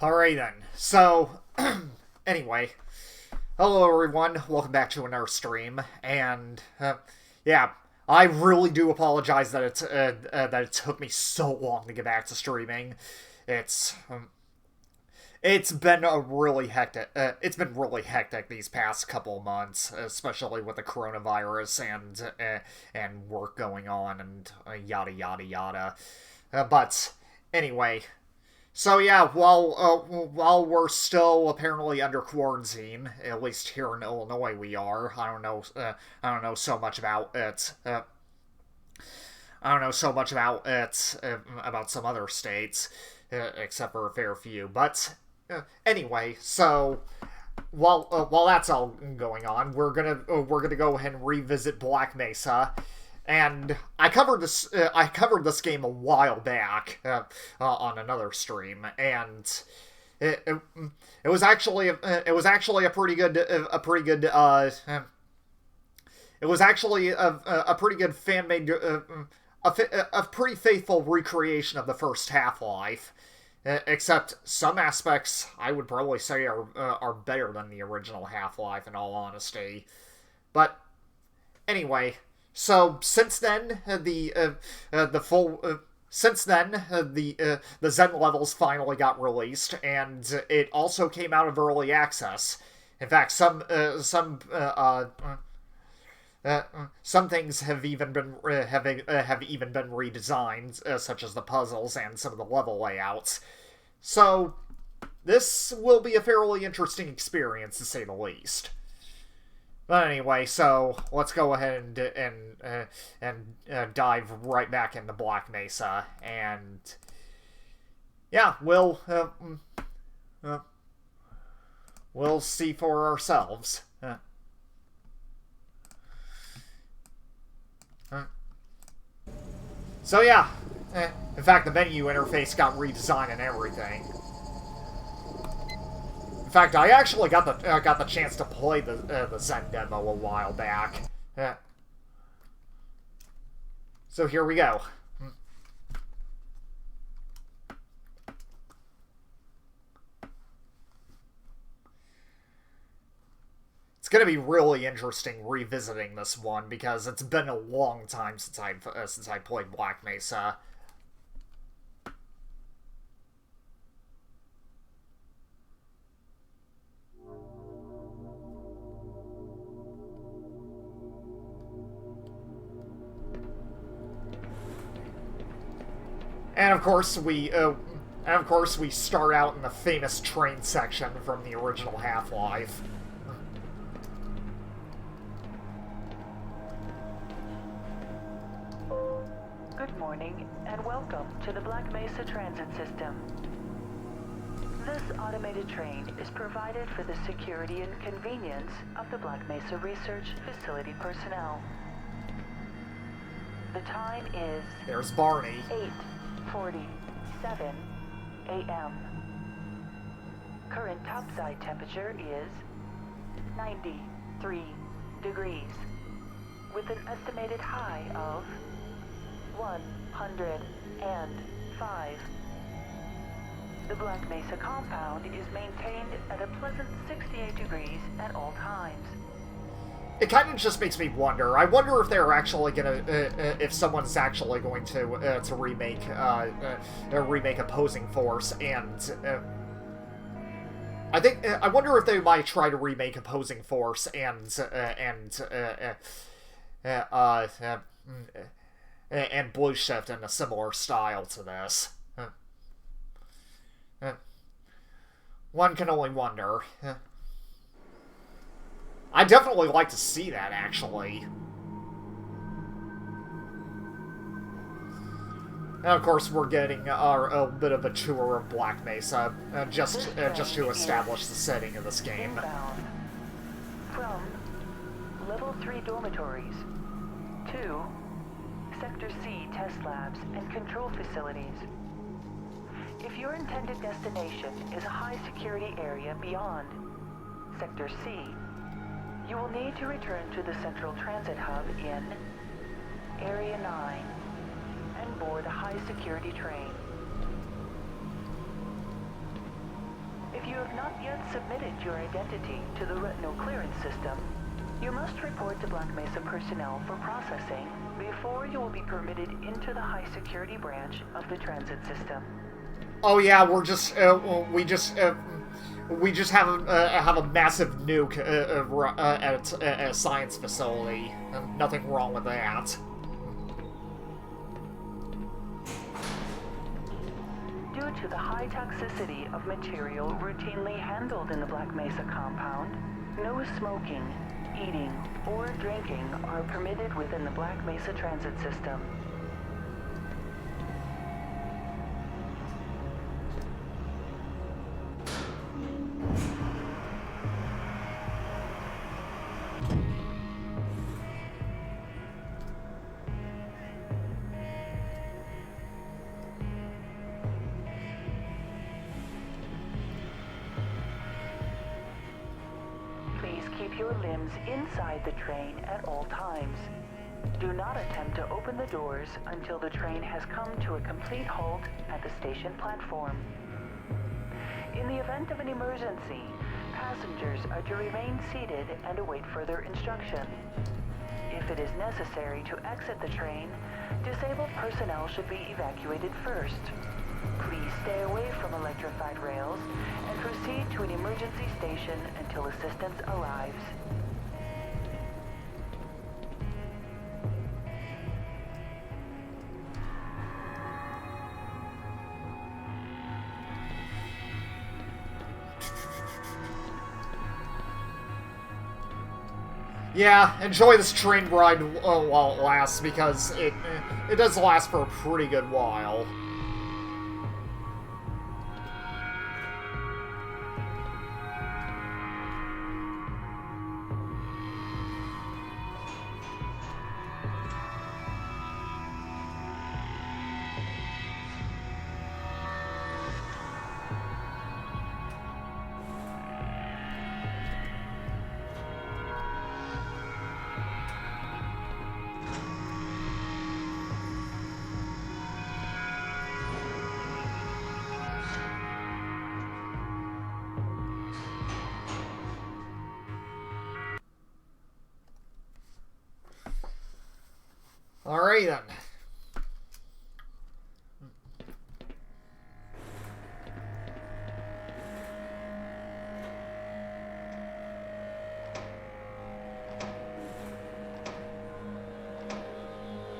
Alright then. So, anyway, hello everyone. Welcome back to another stream. And yeah, I really do apologize that it took me so long to get back to streaming. It's it's been a really hectic. It's been really hectic these past couple of months, especially with the coronavirus and work going on and yada yada yada. But anyway. So yeah, while we're still apparently under quarantine, at least here in Illinois we are. I don't know so much about it. I don't know so much about it about some other states, except for a fair few. But anyway, so while that's all going on, we're gonna go ahead and revisit Black Mesa. And I covered this. I covered this game a while back on another stream, and it, it, it was actually a pretty good it was actually a pretty good fan made a pretty faithful recreation of the first Half-Life. Except some aspects I would probably say are better than the original Half-Life in all honesty. But anyway. So since then, the Zen levels finally got released, and it also came out of early access. In fact, some things have even been have even been redesigned, such as the puzzles and some of the level layouts. So this will be a fairly interesting experience, to say the least. But anyway, so let's go ahead and dive right back into Black Mesa, and yeah, we'll see for ourselves. So yeah, in fact, the menu interface got redesigned and everything. In fact, I actually got the chance to play the Zen demo a while back. So here we go. It's gonna be really interesting revisiting this one because it's been a long time since I played Black Mesa. And of course we start out in the famous train section from the original Half-Life. Good morning, and welcome to the Black Mesa Transit System. This automated train is provided for the security and convenience of the Black Mesa Research Facility personnel. The time is... There's Barney. 8:47 a.m. Current topside temperature is 93 degrees, with an estimated high of 105. The Black Mesa compound is maintained at a pleasant 68 degrees at all times. It kind of just makes me wonder. I wonder if they're actually gonna, if someone's actually going to remake Opposing Force, and I wonder if they might try to remake Opposing Force and Blue Shift in a similar style to this. One can only wonder. I'd definitely like to see that, actually. And of course, we're getting a bit of a tour of Black Mesa, just to establish the setting of this game. Inbound from Level 3 dormitories to Sector C test labs and control facilities. If your intended destination is a high-security area beyond Sector C, you will need to return to the Central Transit Hub in Area 9 and board a high-security train. not yet submitted your identity to the retinal clearance system, you must report to Black Mesa personnel for processing before you will be permitted into the high security branch of the transit system. Oh yeah, we just have a massive nuke at a science facility. Nothing wrong with that. Due to the high toxicity of material routinely handled in the Black Mesa compound, no smoking, eating, or drinking are permitted within the Black Mesa transit system. Keep your limbs inside the train at all times. Do not attempt to open the doors until the train has come to a complete halt at the station platform. In the event of an emergency, passengers are to remain seated and await further instruction. If it is necessary to exit the train, disabled personnel should be evacuated first. Please stay away from electrified rails and proceed to an emergency station until assistance arrives. Yeah, enjoy this train ride while it lasts, because it does last for a pretty good while. Alright then.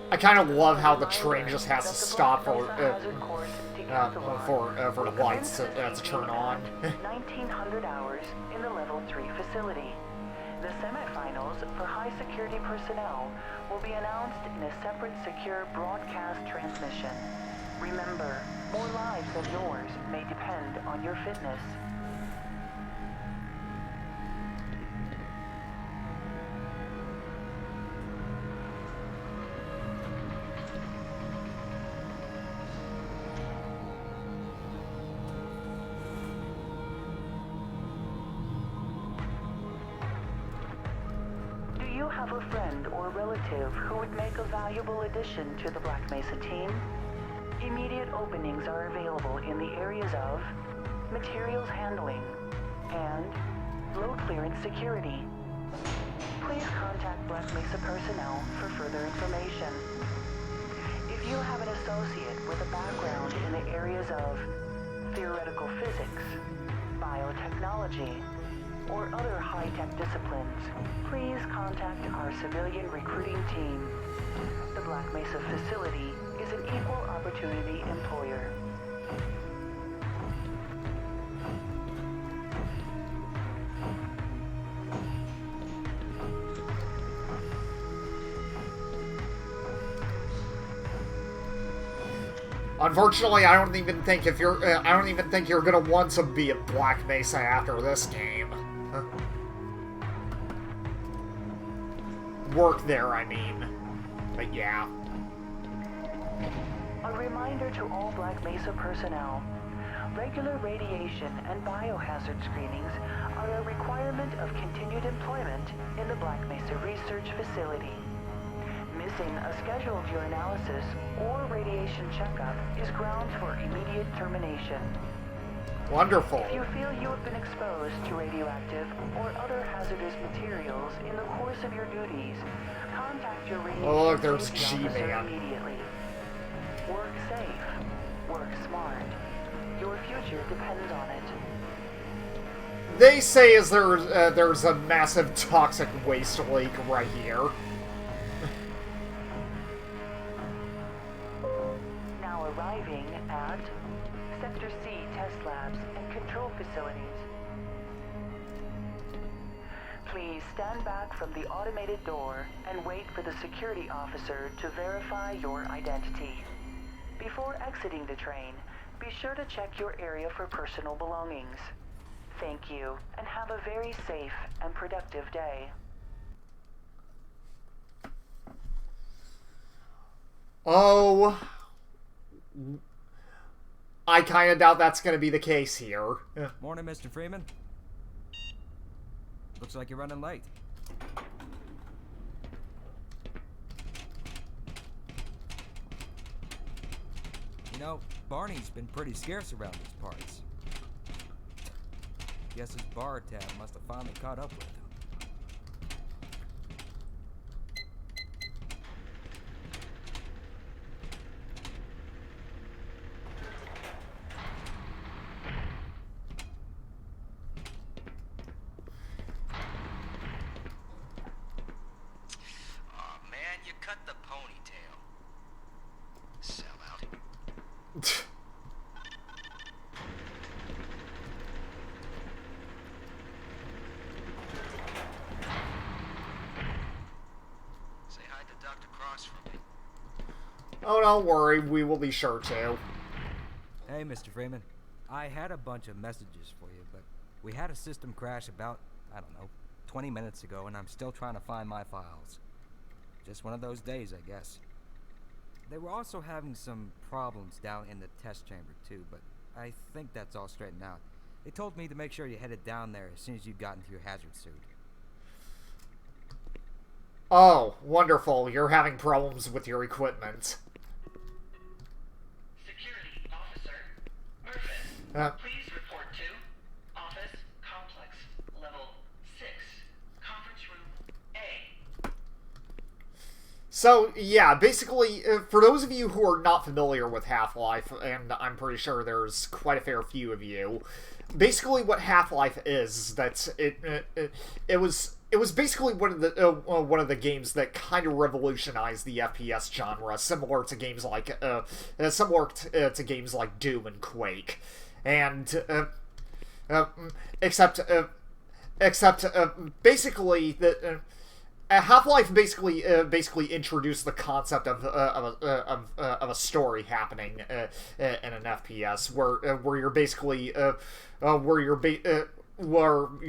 I kind of love how the train just has to stop for the lights to turn on. 1900 hours in the Level 3 facility. The semifinals for high security personnel will be announced in a separate secure broadcast transmission. Remember, more lives than yours may depend on your fitness. Do you have a friend or relative who would make a valuable addition to the Black Mesa team? Immediate openings are available in the areas of materials handling and low clearance security. Please contact Black Mesa personnel for further information. If you have an associate with a background in the areas of theoretical physics, biotechnology, or other high-tech disciplines, please contact our civilian recruiting team. The Black Mesa facility is an equal opportunity employer. Unfortunately, I don't even think you're gonna want to be at Black Mesa after this game. Work there, I mean. But yeah. A reminder to all Black Mesa personnel. Regular radiation and biohazard screenings are a requirement of continued employment in the Black Mesa Research Facility. Missing a scheduled urinalysis or radiation checkup is grounds for immediate termination. Wonderful. If you feel you have been exposed to radioactive or other hazardous materials in the course of your duties, contact your Oh, radiation there's safety officer G-Man. immediately. Work safe. Work smart. Your future depends on it. They say there's a massive toxic waste lake right here. Now arriving at Sector C test labs and control facilities. Please stand back from the automated door and wait for the security officer to verify your identity. Before exiting the train, be sure to check your area for personal belongings. Thank you, and have a very safe and productive day. Oh, I kind of doubt that's going to be the case here. Morning, Mr. Freeman. Looks like you're running late. You know, Barney's been pretty scarce around these parts. Guess his bar tab must have finally caught up with him. You cut the ponytail. Sellout. Say hi to Dr. Cross for me. Oh, don't worry, we will be sure to. Hey, Mr. Freeman. I had a bunch of messages for you, but we had a system crash about, I don't know, 20 minutes ago, and I'm still trying to find my files. Just one of those days, I guess. They were also having some problems down in the test chamber, too, but I think that's all straightened out. They told me to make sure you headed down there as soon as you got into your hazard suit. Oh, wonderful. You're having problems with your equipment. Security Officer Murphy, please report to Office Complex Level 6, Conference Room A. So, yeah, basically, for those of you who are not familiar with Half-Life, and I'm pretty sure there's quite a fair few of you, basically what Half-Life is that it was basically one of the games that kind of revolutionized the FPS genre, similar to games like Doom and Quake, and except basically that. Half-Life basically introduced the concept of a story happening in an FPS where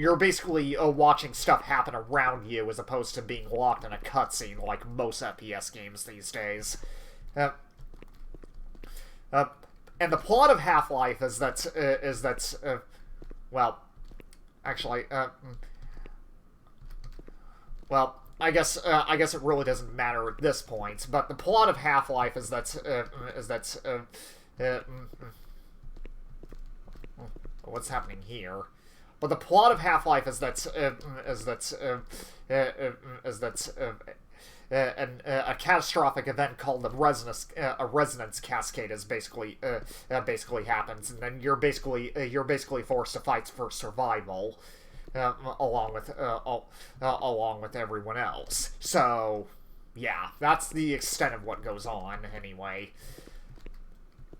you're basically watching stuff happen around you as opposed to being locked in a cutscene like most FPS games these days. And the plot of Half-Life is that well, actually, well. I guess it really doesn't matter at this point. But the plot of Half-Life is that what's happening here? But the plot of Half-Life is that a catastrophic event called a resonance cascade is basically happens, and then you're basically forced to fight for survival. Along with everyone else. So, yeah, that's the extent of what goes on, anyway.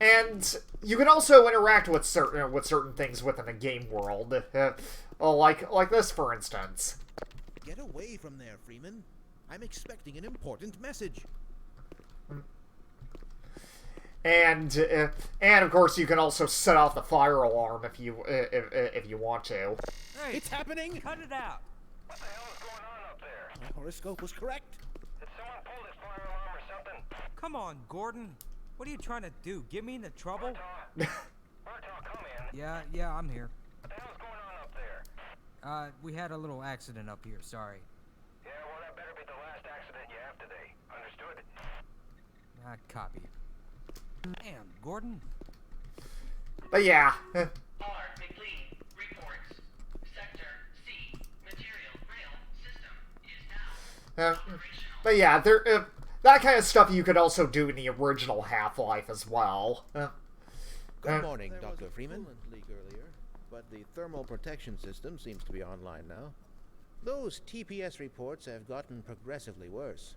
And you can also interact with certain things within the game world, like this, for instance. Get away from there, Freeman. I'm expecting an important message. And of course you can also set off the fire alarm if you want to. Hey, It's happening! cut it out! What the hell is going on up there? My horoscope was correct. Did someone pull this fire alarm or something? Come on, Gordon. What are you trying to do? Get me into trouble? Murtaugh, come in. Yeah, I'm here. What the hell's going on up there? We had a little accident up here, sorry. Yeah, well, that better be the last accident you have today. Understood? Copy. Damn, Gordon. But yeah. Alert. Uh, but yeah, that kind of stuff you could also do in the original Half-Life as well. Good morning, Dr. Freeman. Leak earlier, but the thermal protection system seems to be online now. Those TPS reports have gotten progressively worse.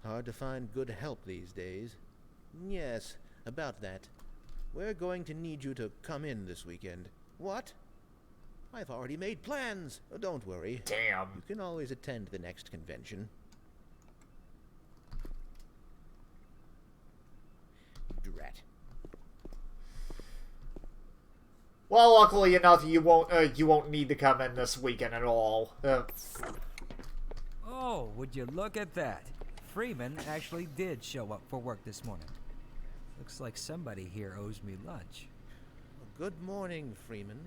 Hard to find good help these days. Yes, about that. We're going to need you to come in this weekend. What? I've already made plans. Oh, don't worry. Damn. You can always attend the next convention. Drat. Well, luckily enough, you won't need to come in this weekend at all. Oh, would you look at that? Freeman actually did show up for work this morning. Looks like somebody here owes me lunch. Good morning, Freeman.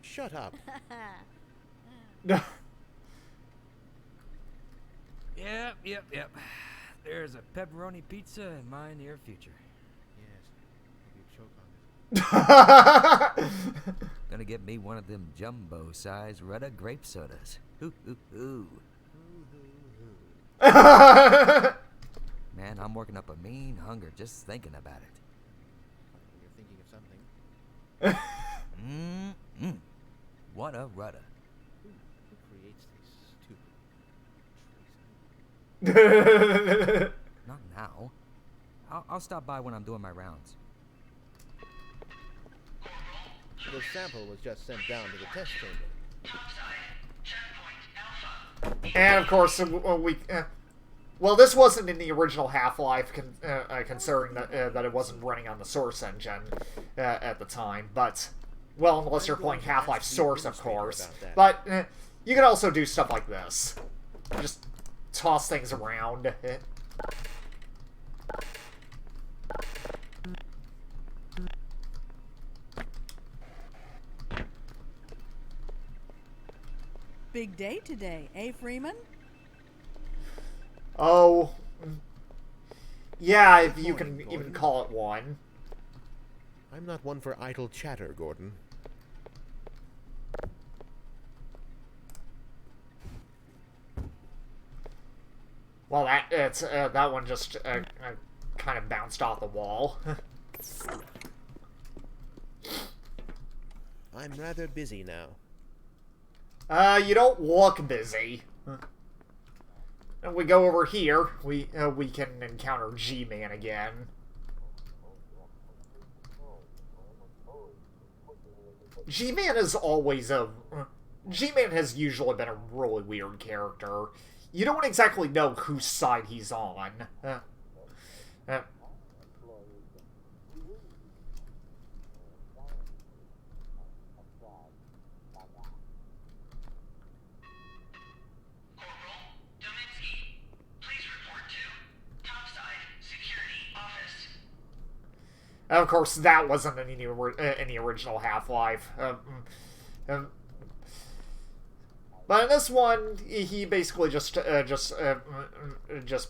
Shut up. Yep. There's a pepperoni pizza in my near future. Yes, you choke on it. Gonna get me one of them jumbo-sized Rudda grape sodas. Ooh. Man, I'm working up a mean hunger just thinking about it. You're thinking of something. What a Rudda. Who creates these stupid Not now. I'll stop by when I'm doing my rounds. The sample was just sent down to the test chamber. And of course, well, this wasn't in the original Half-Life, considering that it wasn't running on the Source engine at the time. But, well, unless you're playing Half-Life Source, of course. But you can also do stuff like this. Just toss things around. Big day today, eh, Freeman? Oh, yeah, if you can even call it one. I'm not one for idle chatter, Gordon. Well, that one just kind of bounced off the wall. I'm rather busy now. You don't look busy. And we go over here, we can encounter G-Man again. G-Man is always G-Man has usually been a really weird character. You don't exactly know whose side he's on. Of course, that wasn't in the original Half-Life. But in this one, he basically just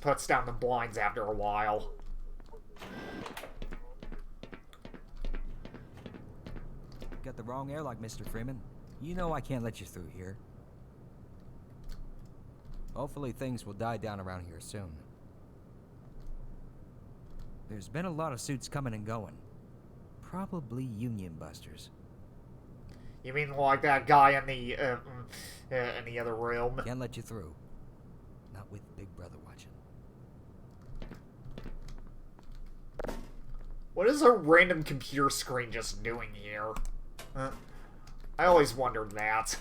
puts down the blinds after a while. Got the wrong airlock, Mr. Freeman. You know I can't let you through here. Hopefully things will die down around here soon. There's been a lot of suits coming and going. Probably Union busters. You mean like that guy in the other room? Can't let you through. Not with Big Brother watching. What is a random computer screen just doing here? I always wondered that.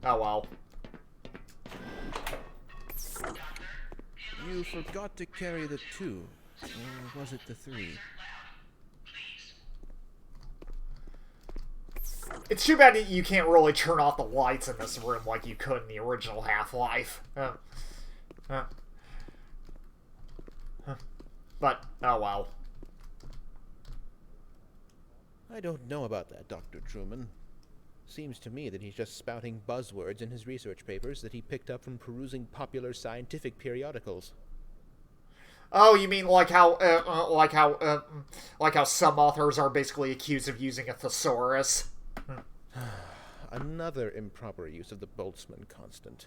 Oh well. You forgot to carry the 2. Or was it the 3? It's too bad that you can't really turn off the lights in this room like you could in the original Half-Life. But, oh well. I don't know about that, Dr. Truman. Seems to me that he's just spouting buzzwords in his research papers that he picked up from perusing popular scientific periodicals. Oh, you mean like how some authors are basically accused of using a thesaurus? Another improper use of the Boltzmann constant.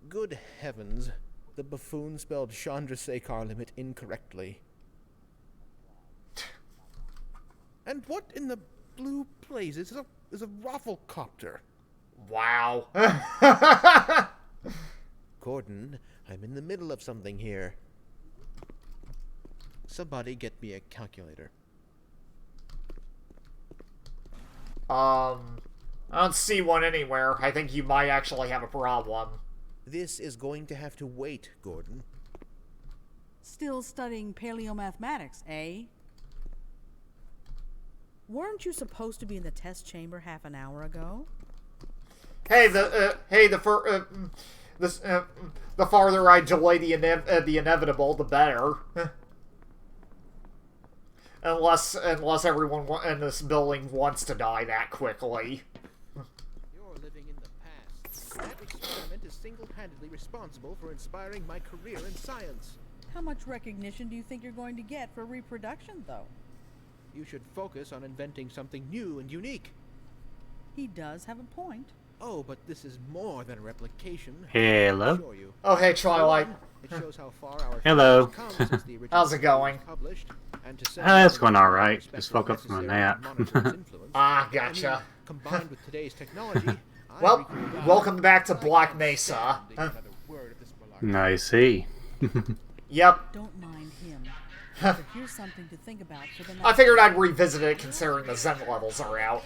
Good heavens, the buffoon spelled Chandrasekhar limit incorrectly. And what in the blue blazes is a Rafflecopter? Wow. Gordon, I'm in the middle of something here. Somebody get me a calculator. I don't see one anywhere. I think you might actually have a problem. This is going to have to wait, Gordon. Still studying paleomathematics, eh? Weren't you supposed to be in the test chamber half an hour ago? The farther I delay the inevitable, the better. Unless everyone in this building wants to die that quickly. You're living in the past. That experiment is single-handedly responsible for inspiring my career in science. How much recognition do you think you're going to get for reproduction, though? You should focus on inventing something new and unique. He does have a point. Oh, but this is more than a replication. Hello. Assure you. Oh, hey, Twilight. It shows how far our Hello. field has come since the original How's it going? was published, and to send That's out going the alright. Just perspective woke up from a necessary nap. to monitor its influence. Ah, I gotcha. mean, combined with today's technology, I Well, recruit welcome back to I Black can't Mesa. stand to hear another word of this malarkey. I see. Yep. Don't mind him. But here's something to think about for the next... I figured I'd revisit it considering the Zen levels are out.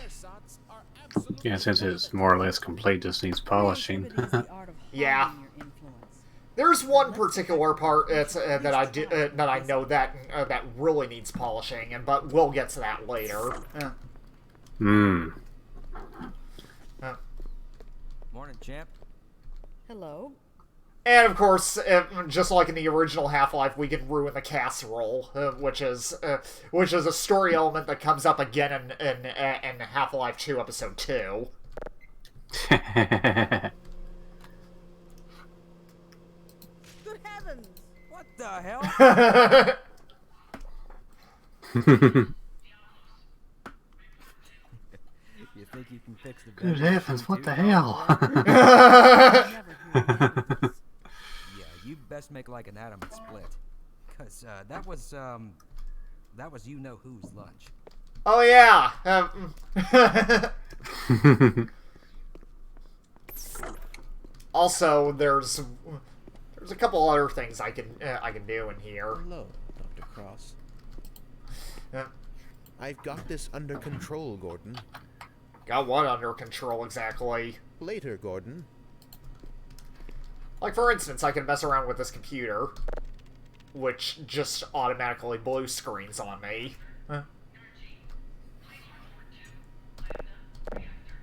Yeah, since it's more or less complete, just needs polishing. Creativity is the art of Yeah. hardening your influence. There's one particular part that I know that really needs polishing, but we'll get to that later. Hmm. Morning, champ. Hello. And of course, just like in the original Half-Life, we can ruin the casserole, which is a story element that comes up again in Half-Life 2 Episode 2. Good heavens! What the hell? You think you can fix the Good bedroom heavens, what too, the huh? hell? Never hear of this. Yeah, you best make like an atom and split. Cause that was you know whose lunch. Oh yeah. Also, there's a couple other things I can do in here. Hello, Dr. Cross. Uh, I've got this under control, Gordon. Got what under control exactly? Later, Gordon. Like, for instance, I can mess around with this computer, which just automatically blue screens on me.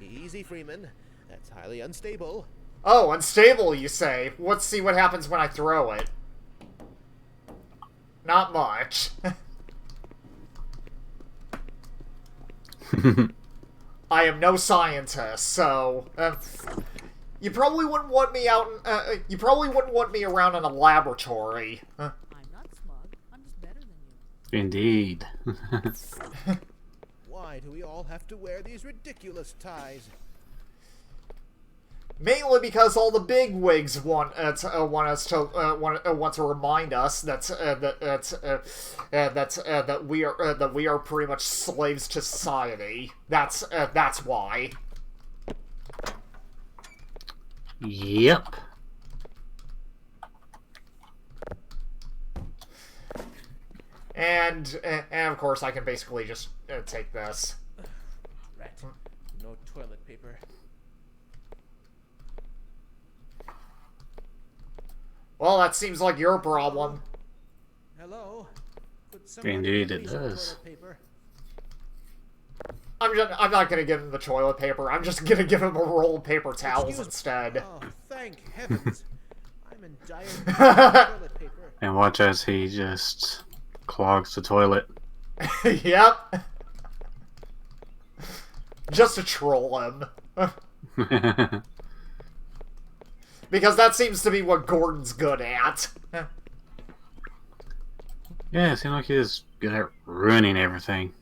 Easy, Freeman. That's highly unstable. Oh, unstable, you say? Let's see what happens when I throw it. Not much. I am no scientist, so you probably wouldn't want me out. You probably wouldn't want me around in a laboratory. I'm not smug. I'm just better than you. Indeed. Why do we all have to wear these ridiculous ties? Mainly because all the big wigs want to remind us that we are pretty much slaves to society. That's why. Yep. And of course I can basically just take this. Right. No toilet paper. Well, that seems like your problem. Hello? Could someone Indeed, get it me some does. toilet paper? I'm not gonna give him the toilet paper. I'm just gonna give him a roll of paper towels Excuse- instead. Oh, thank heavens. I'm in dire need of toilet paper. And watch as he just clogs the toilet. Yep. Just to troll him. Because that seems to be what Gordon's good at. Yeah, it seemed like he was good at ruining everything.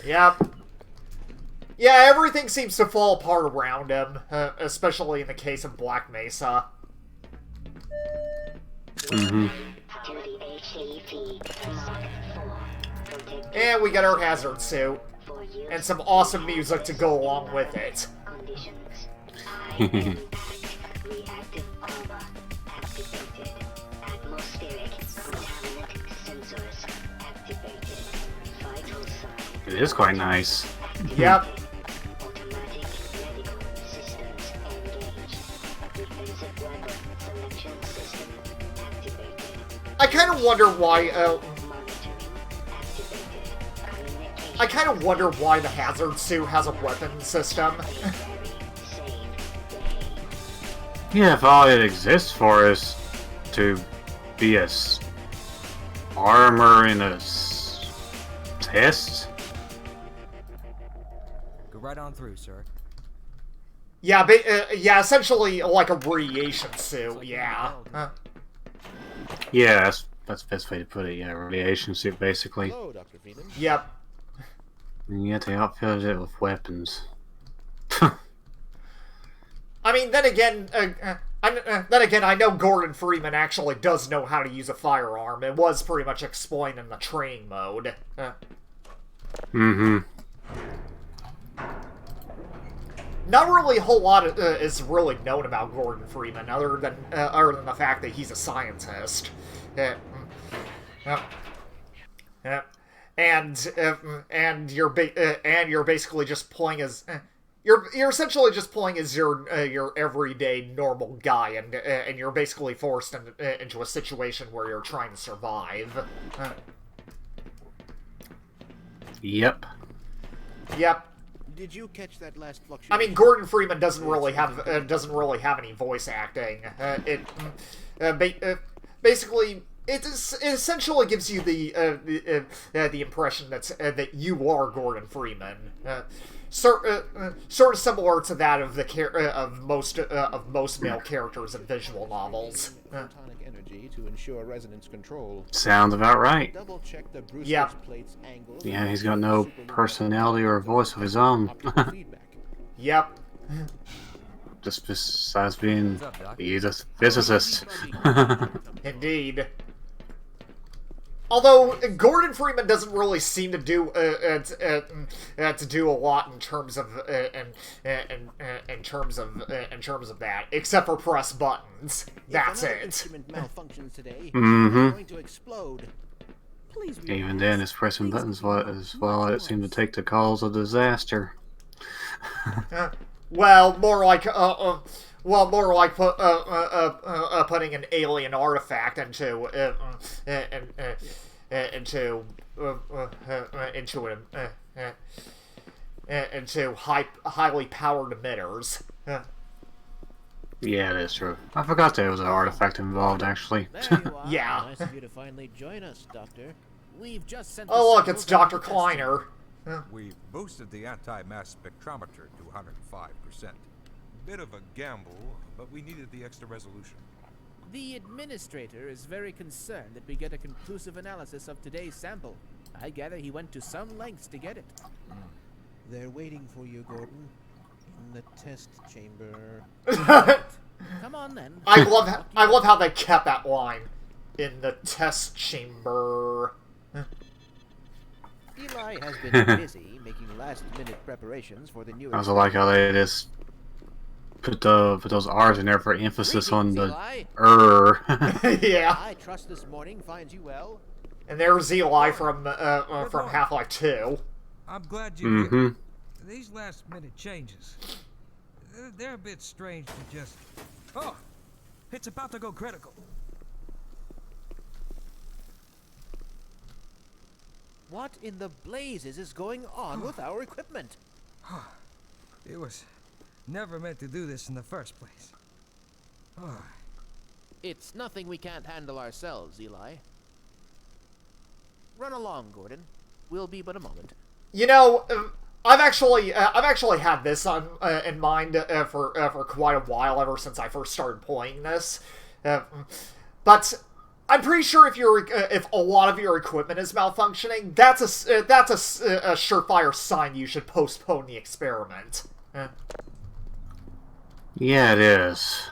Yep. Yeah, everything seems to fall apart around him, especially in the case of Black Mesa. And we got our hazard suit. And some awesome music to go along with it. It is quite nice. Yep. I kind of wonder why, I kind of wonder why the hazard suit has a weapon system. Yeah, if all it exists for is to be armor in a test. Go right on through, sir. Yeah, yeah, essentially like a radiation suit, yeah. Yeah, that's the best way to put it. Yeah, radiation suit, basically. Hello, Dr. Freeman. Yep. And yet they outfitted it with weapons. I mean, then again, I know Gordon Freeman actually does know how to use a firearm. It was pretty much explained in the training mode. Not really a whole lot is really known about Gordon Freeman, other than the fact that he's a scientist. And you're basically just playing as you're essentially just playing as your everyday normal guy, and you're basically forced into a situation where you're trying to survive. Yep. Yep. Did you catch that last fluctuation? I mean, Gordon Freeman doesn't really have any voice acting. Basically, it essentially gives you the impression that you are Gordon Freeman. Sort of similar to that of most male characters in visual novels. Photonic energy to ensure resonance control. Sounds about right. Double check the Brewster's Yep. plate's angle. Yeah, he's got no personality or voice of his own. Feedback. Yep. Just besides being What's up, Doc? he's a physicist. Indeed. Although Gordon Freeman doesn't really seem to do a lot in terms of that, except for press buttons. That's If another it. instrument malfunctions today, Mhm. it's going to explode. Please Even then, his pressing buttons as well, it seemed to take the cause of disaster. Well, more like putting an alien artifact into highly powered emitters. Yeah, that's true. I forgot there was an artifact involved, actually. There you are. Yeah. Nice of you to finally join us, Doctor. We've just sent. Oh, the look, it's samples Dr. out for Kleiner. We've boosted the anti-mass spectrometer to 105%. Bit of a gamble, but we needed the extra resolution. testing. The administrator is very concerned that we get a conclusive analysis of today's sample. I gather he went to some lengths to get it. They're waiting for you, Gordon, in the test chamber. Come on then. I love how they kept that line in the test chamber. Eli has been busy making last-minute preparations for the new. I also like how they just put those R's in there for emphasis on the Yeah. I trust this morning finds you well. And there's Eli from Half-Life 2. I'm glad you Mm-hmm. These last minute changes, they're a bit strange to just... Oh, it's about to go critical. What in the blazes is going on with our equipment? It was never meant to do this in the first place. Oh, It's nothing we can't handle ourselves, Eli. Run along, Gordon. We'll be but a moment. You know, I've actually had this in mind for quite a while, ever since I first started playing this. But I'm pretty sure if a lot of your equipment is malfunctioning, that's a surefire sign you should postpone the experiment. Yeah, it is.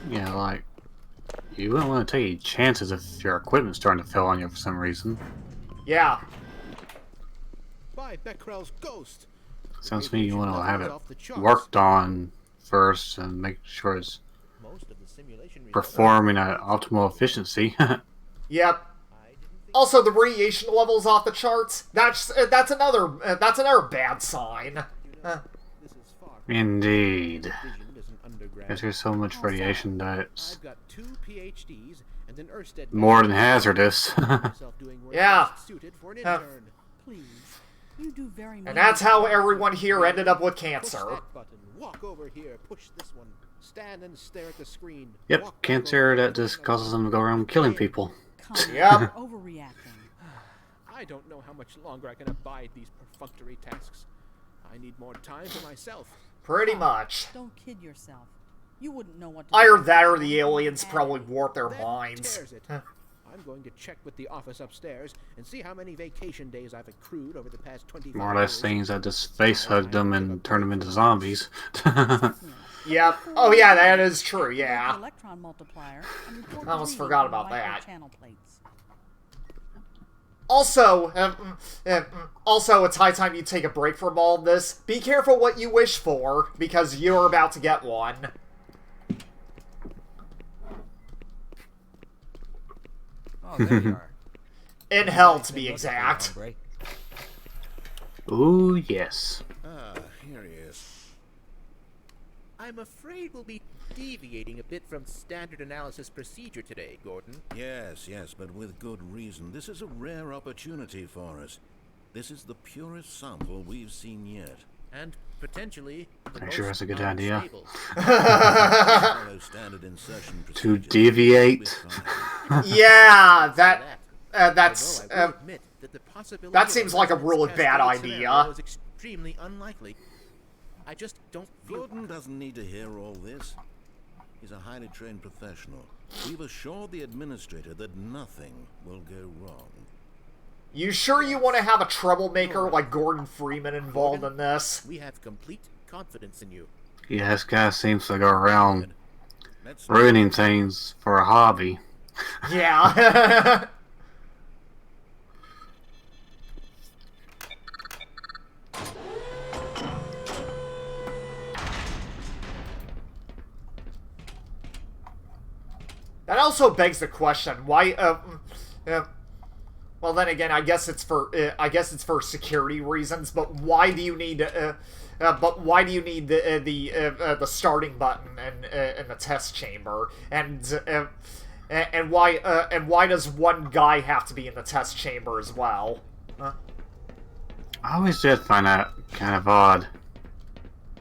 Yeah, like, you wouldn't want to take any chances if your equipment's starting to fail on you for some reason. Yeah. By Becquerel's ghost. Sounds to me you want to have it worked on first and make sure it's performing at optimal efficiency. Yep. Also, the radiation level's off the charts. That's another bad sign. Indeed. Because there's so much radiation that it's more than hazardous. Yeah. Please. You do very much. And that's how everyone here ended up with cancer. Walk over here. Push this one. Stand and stare at the screen. Yep, cancer that just causes them to go around killing people. Yep. Overreacting. I don't know how much longer I can abide these perfunctory tasks. I need more time for myself. Pretty much. Don't kid yourself. You wouldn't know what to Either do. that or the aliens probably warped their minds. I'm going to check with the office upstairs and see how many vacation days I've accrued over the past 25 More or less years. things that just face hugged them and turned them into zombies. Yep. Oh yeah, that is true, yeah. Electron multiplier and report I almost readings forgot on about that. microchannel plates. Also, it's high time you take a break from all this. Be careful what you wish for, because you're about to get one. Oh, there you are. In hell, to be exact. Ooh, yes. Ah, here he is. I'm afraid we'll be deviating a bit from standard analysis procedure today, Gordon. Yes, but with good reason. This is a rare opportunity for us. This is the purest sample we've seen yet. And potentially the I'm sure most that's a good idea. unstable. Follow standard insertion To procedures. deviate. Yeah, Although I will that admit that the possibility that of seems like a really bad cascade scenario idea. is extremely unlikely. I just don't feel Gordon doesn't need to hear all this. He's a highly trained professional. We've assured the administrator that nothing will go wrong. You sure you want to have a troublemaker like Gordon Freeman involved in this? we have complete confidence in you. Yeah, this guy seems to go around Let's ruining things for a hobby. Yeah. That also begs the question: why? Well, then again, I guess it's for security reasons. But why do you need? Why do you need the starting button in the test chamber? And why does one guy have to be in the test chamber as well? I always did find that kind of odd.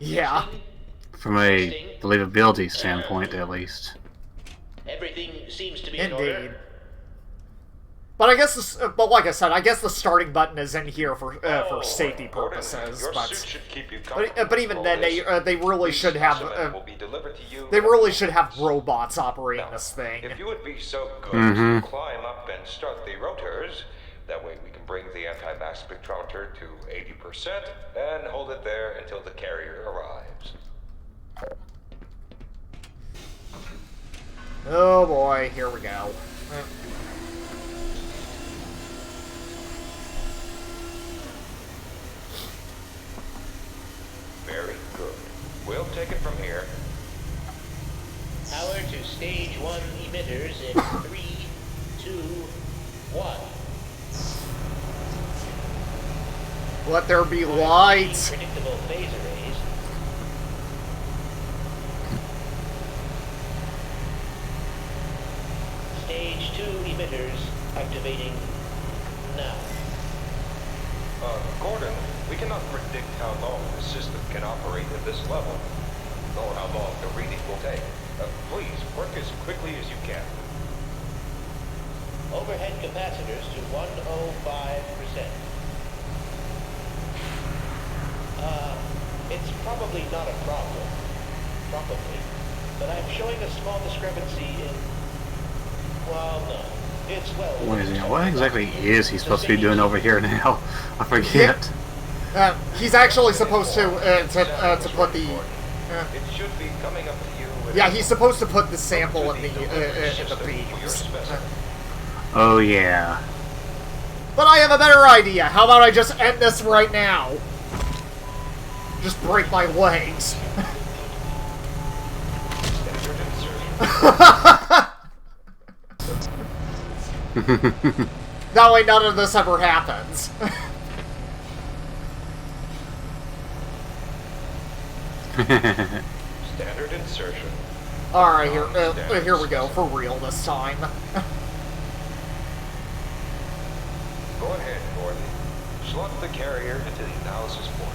Yeah. From a believability standpoint, at least. Everything seems to be in order. Indeed. But I guess but like I said, I guess the starting button is in here for safety purposes. Your But suit should keep you comfortable. but even then, they really should have Specimen will be delivered to you they really should have robots operating Now, this thing. If you would be so good Mhm. to climb up and start the rotors, that way we can bring the anti-mass spectrometer to 80% and hold it there until the carrier arrives. Oh boy, here we go. Very good. We'll take it from here. Power to stage 1 emitters in 3, 2, 1. Let there be light. Predictable phase arrays. Stage 2 emitters activating now. Gordon, we cannot predict how long the system can operate at this level, nor how long the reading will take. Please, work as quickly as you can. Overhead capacitors to 105%. It's probably not a problem. Probably. But I'm showing a small discrepancy in Well, no. It's well. What exactly is he supposed to be doing over here now? I forget. He's actually supposed to put the. It should be coming up to you. Yeah, he's supposed to put the sample in the beams. Oh yeah. But I have a better idea. How about I just end this right now? Just break my legs. That way none of this ever happens. Standard insertion. Alright, here we go, for real this time. Go ahead, Gordon. Slot the carrier into the analysis port.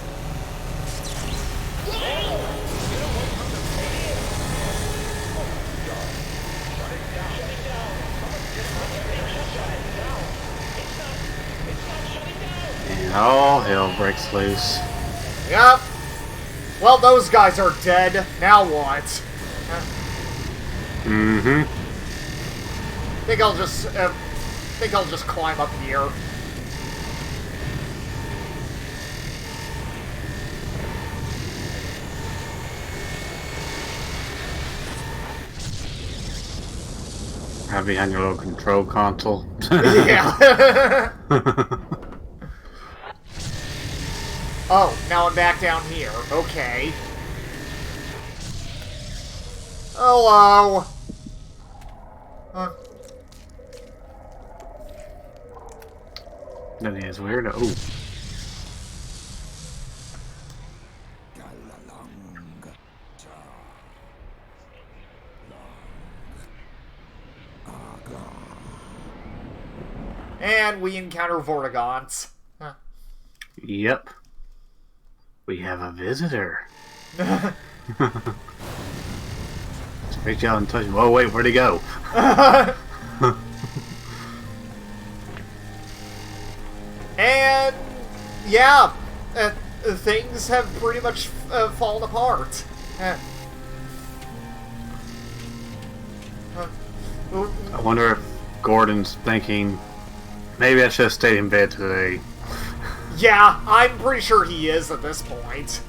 And all hell breaks loose. Yep. Well, those guys are dead. Now what? Mm-hmm. Think I'll just climb up here. Right behind your little control console. Yeah. Oh, now I'm back down here. Okay. Hello. That is weird. Oh. And we encounter Vortigons. Huh. Yep. We have a visitor. Reach out and touch him. Oh wait, where'd he go? And yeah, things have pretty much fallen apart. I wonder if Gordon's thinking, maybe I should have stayed in bed today. Yeah, I'm pretty sure he is at this point.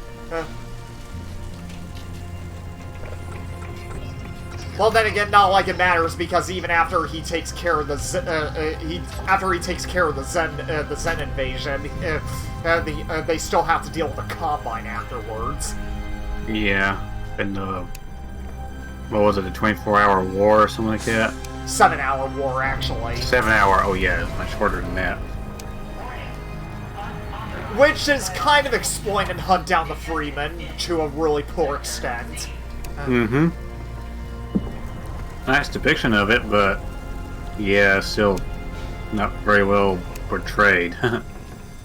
Well, then again, not like it matters, because even after he takes care of the Zen invasion, they still have to deal with the Combine afterwards. Yeah, and what was it, a 24-hour war or something like that? 7-hour war, actually. 7-hour. Oh yeah, it's much shorter than that. Which is kind of explained in Hunt Down the Freeman to a really poor extent. Mm-hmm. Nice depiction of it, but yeah, still not very well portrayed.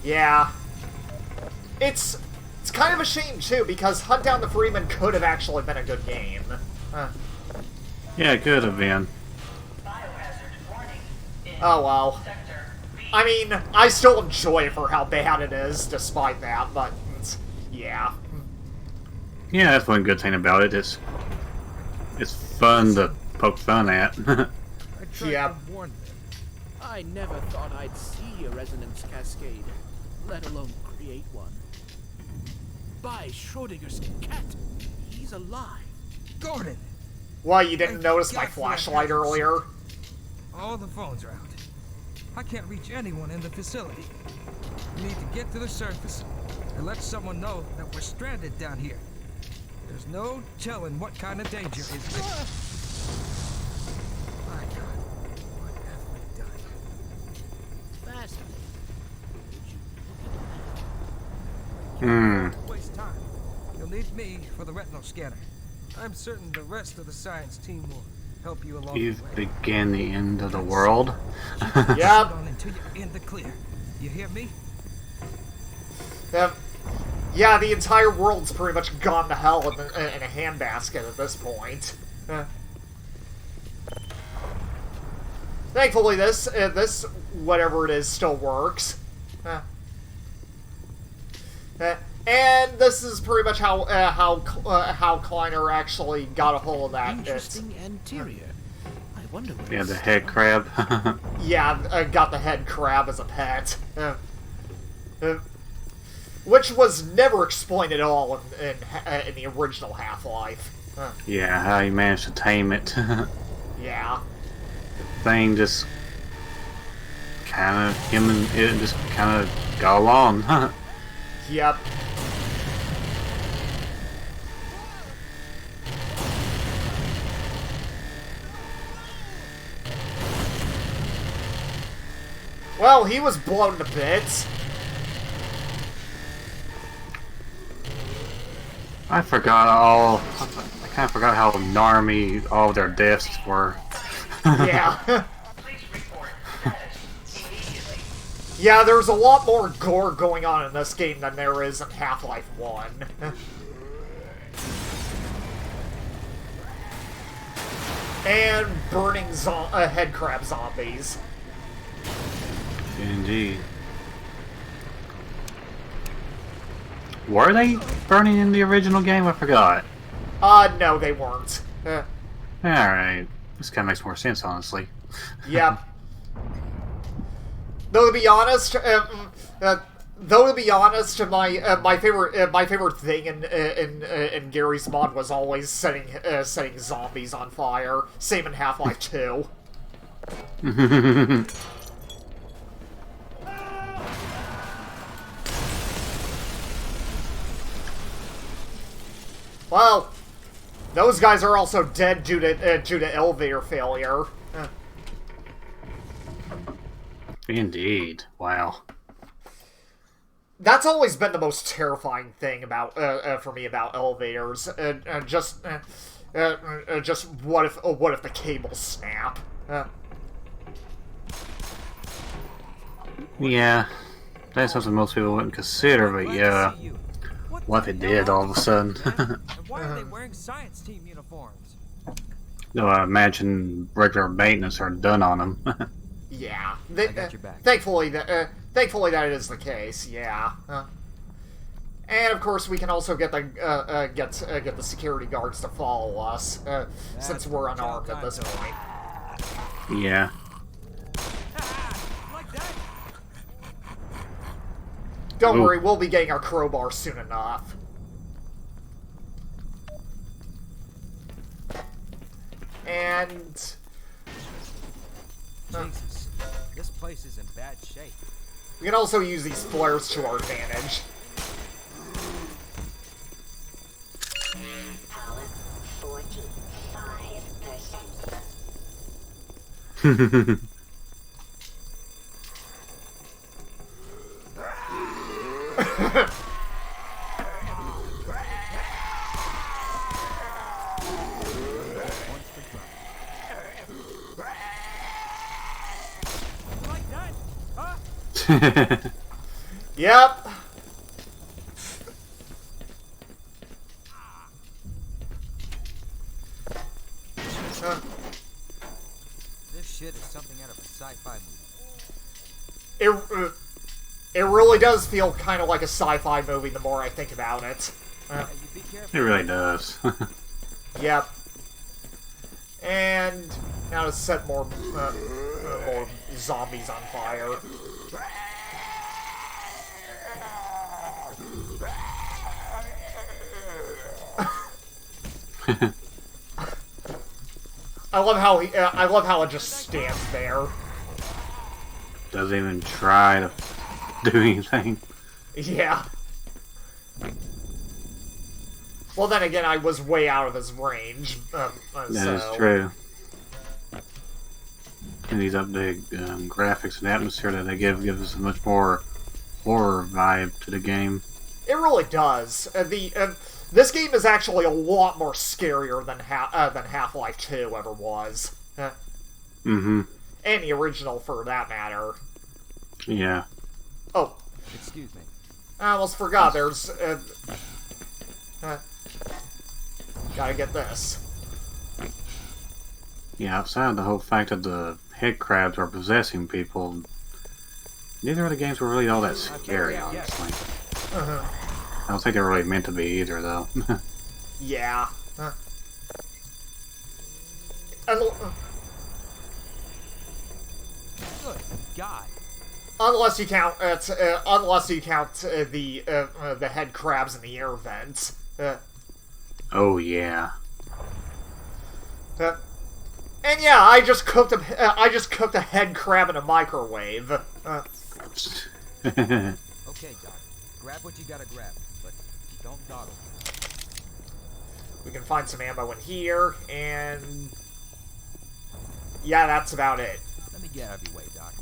Yeah. It's kind of a shame, too, because Hunt Down the Freeman could have actually been a good game. Yeah, it could have been. Oh, well. I mean, I still enjoy it for how bad it is, despite that, but, yeah. Yeah, that's one good thing about it. It's fun to poke fun at. Yeah. I never thought I'd see a resonance cascade, let alone create one. By Schrodinger's cat, he's alive. Gordon! Why, you didn't notice my flashlight earlier? All the phones are out. I can't reach anyone in the facility. We need to get to the surface and let someone know that we're stranded down here. There's no telling what kind of danger is there. My God, what have we done? Fascinating. Don't waste time. You'll need me for the retinal scanner. I'm certain the rest of the science team will help you along You've the way. began the end of the world. Yep. Until you're in the clear. You hear me? Yeah, the entire world's pretty much gone to hell in a handbasket at this point. Thankfully, this whatever it is still works. And this is pretty much how Kleiner actually got a hold of that. Interesting anterior. I wonder where Yeah, it's the head crab. Yeah, I got the head crab as a pet. Which was never explained at all in the original Half-Life. Yeah, how he managed to tame it. Yeah. Thing just kind of, him and it just kind of got along. Yep. Well, he was blown to bits. I kind of forgot how gnarly all their deaths were. Yeah. Yeah, there's a lot more gore going on in this game than there is in Half-Life 1. And burning head crab zombies. Indeed. Were they burning in the original game? I forgot. No, they weren't. Alright. This kind of makes more sense, honestly. Yep. Though to be honest, my favorite thing in Gary's mod was always setting zombies on fire. Same in Half-Life 2. Well, those guys are also dead due to elevator failure. Indeed. Wow. That's always been the most terrifying thing about for me about elevators. Just what if the cables snap? Yeah, that's something most people wouldn't consider, but yeah, what if it did all of a sudden? Why are they wearing science team uniforms? No, I imagine regular maintenance are done on them. Yeah, I got your back. thankfully that is the case. Yeah, and of course we can also get the security guards to follow us since we're unarmed at this point. Yeah. Like that? Don't Ooh. worry, we'll be getting our crowbar soon enough. And Jesus, this place is in bad shape. we can also use these flares to our advantage. Power 45%. Like that? Huh? Yep. This shit is something out of a sci-fi movie. It really does feel kind of like a sci-fi movie the more I think about it. You be careful. It really does. Yep. And now to set more zombies on fire. I love how it just stands there. Doesn't even try to do anything. Yeah. Well, then again, I was way out of his range. That is true. And these updated graphics and atmosphere that they give us a much more horror vibe to the game. It really does. This game is actually a lot more scarier than Half-Life 2 ever was. Mm-hmm. And the original, for that matter. Yeah. Oh. Excuse me. I almost forgot, there's... gotta get this. Yeah, outside of the whole fact that the head crabs are possessing people, neither of the games were really all that scary, honestly. I don't think they were really meant to be either, though. Yeah. guy. Unless you count the head crabs in the air vents. Oh yeah. And yeah, I just cooked a head crab in a microwave. Okay, Doc. Grab what you gotta grab, but don't dawdle. We can find some ammo in here, and yeah, that's about it. Let me get out of your way, Doc.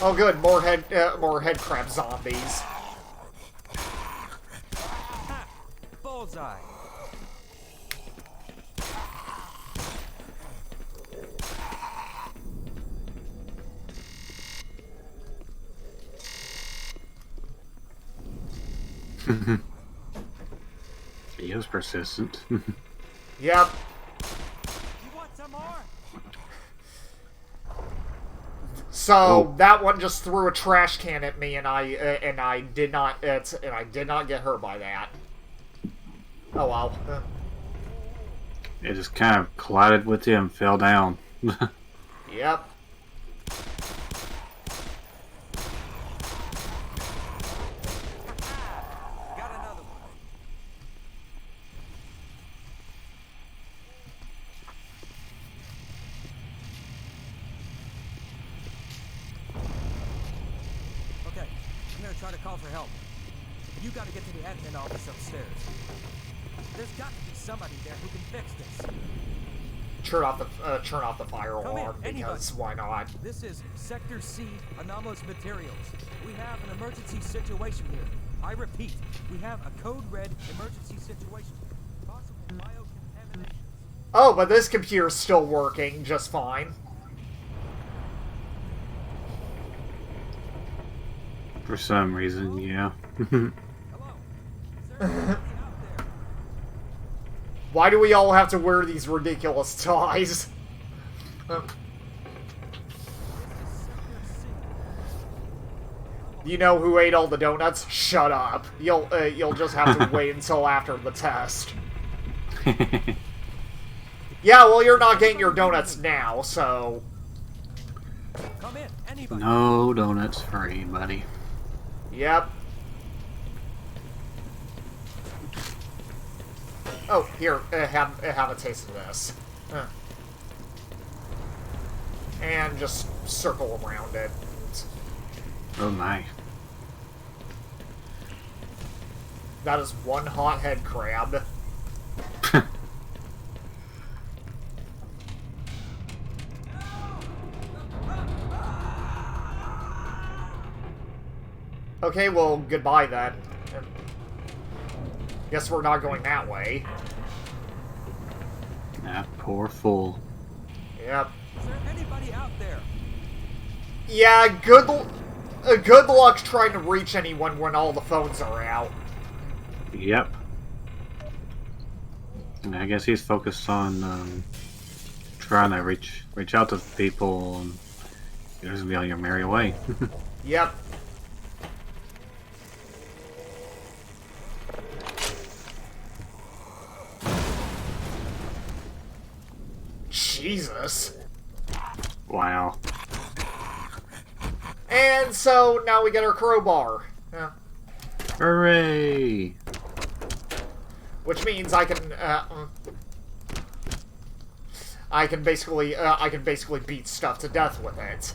Oh, good, more head crab zombies. Ha! Bullseye. He is persistent. Yep. You want some more? So that one just threw a trash can at me, and I did not get hurt by that. Oh well. It just kind of collided with you and fell down. Yep. Got another one. Okay, I'm gonna try to call for help. You gotta get to the admin office upstairs. There's got to be somebody there who can fix this. Turn off the fire Come alarm, in, because anybody. why not? This is Sector C, anomalous materials. We have an emergency situation here. I repeat, we have a code red emergency situation. Possible biocontamination. Oh, but this computer's still working just fine. For some reason, yeah. Hello? Is there anybody out there? Why do we all have to wear these ridiculous ties? You know who ate all the donuts? Shut up. You'll just have to wait until after the test. Yeah, well, you're not getting your donuts now, so... Come in, anybody. No donuts for anybody. Yep. Oh, here, have a taste of this. And just circle around it. Oh my. That is one hot head crab. Okay, well, goodbye then. Guess we're not going that way. That poor fool. Yep. Is there anybody out there? Yeah, good luck trying to reach anyone when all the phones are out. Yep. And I guess he's focused on trying to reach out to people, and you're just gonna be on your merry way. Yep. Jesus. Wow. And so now we get our crowbar. Yeah. Hooray! Which means I can basically beat stuff to death with it.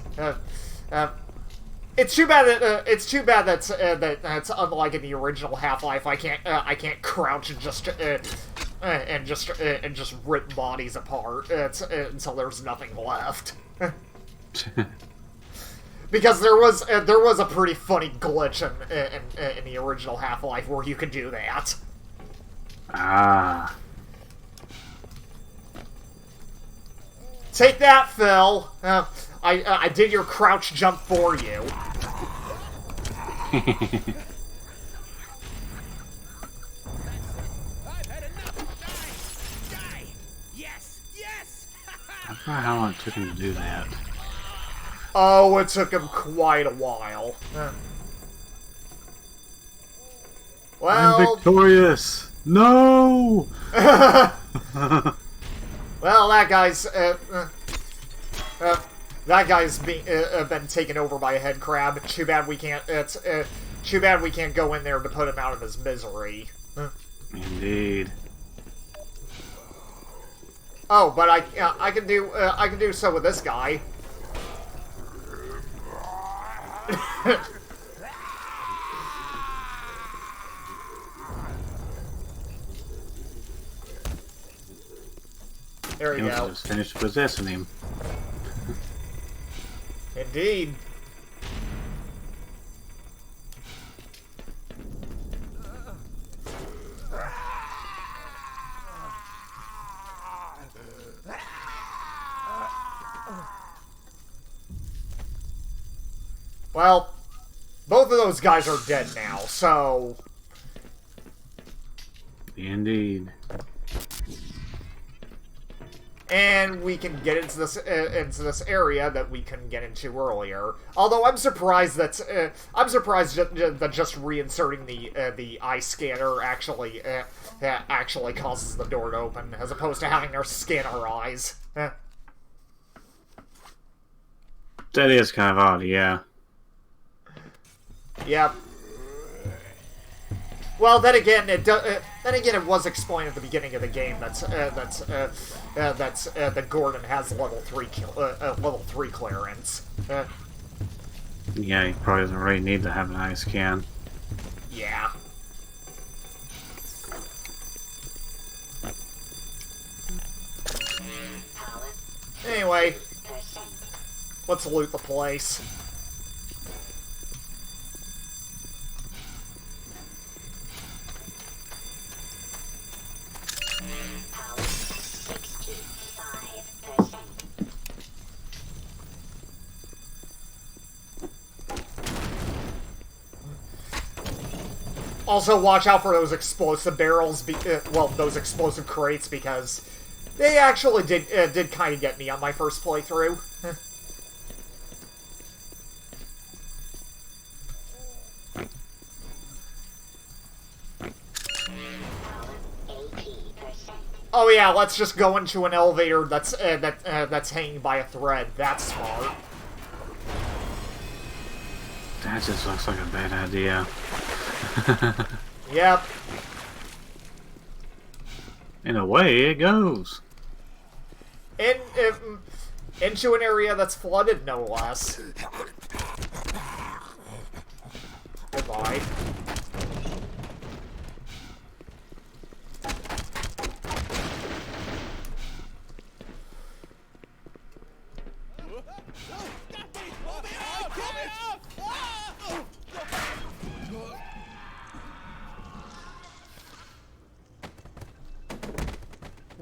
It's too bad that that's unlike in the original Half-Life. I can't crouch and just rip bodies apart until there's nothing left. Because there was a pretty funny glitch in the original Half-Life where you could do that. Ah. Take that, Phil. I did your crouch jump for you. I forgot how long it took him to do that. Oh, it took him quite a while. Well... I'm victorious! No! Well, that guy's been taken over by a head crab. Too bad we can't. Too bad we can't go in there to put him out of his misery. Indeed. Oh, but I can do so with this guy. There we go. Just finished possessing him. Indeed. Well, both of those guys are dead now, so... Indeed. And we can get into this area that we couldn't get into earlier. Although I'm surprised that just reinserting the eye scanner actually causes the door to open, as opposed to having her scan our eyes. That is kind of odd, yeah. Yep. Well, then again, it was explained at the beginning of the game that Gordon has level 3 clearance. Yeah, he probably doesn't really need to have an eye scan. Yeah. Anyway, let's loot the place. Also, watch out for those explosive barrels, well, those explosive crates, because they actually did kind of get me on my first playthrough. Oh yeah, let's just go into an elevator that's hanging by a thread. That's smart. That just looks like a bad idea. Yep. In a way, it goes. Into an area that's flooded, no less. Goodbye.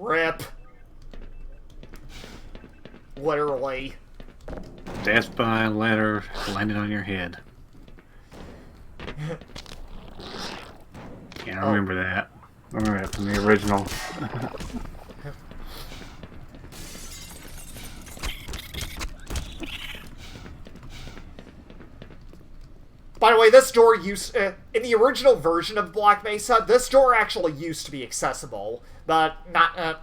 Rip. Literally. Death by a letter landed on your head. Yeah, I remember that. I remember that from the original. By the way, this door used... in the original version of Black Mesa, this door actually used to be accessible, but not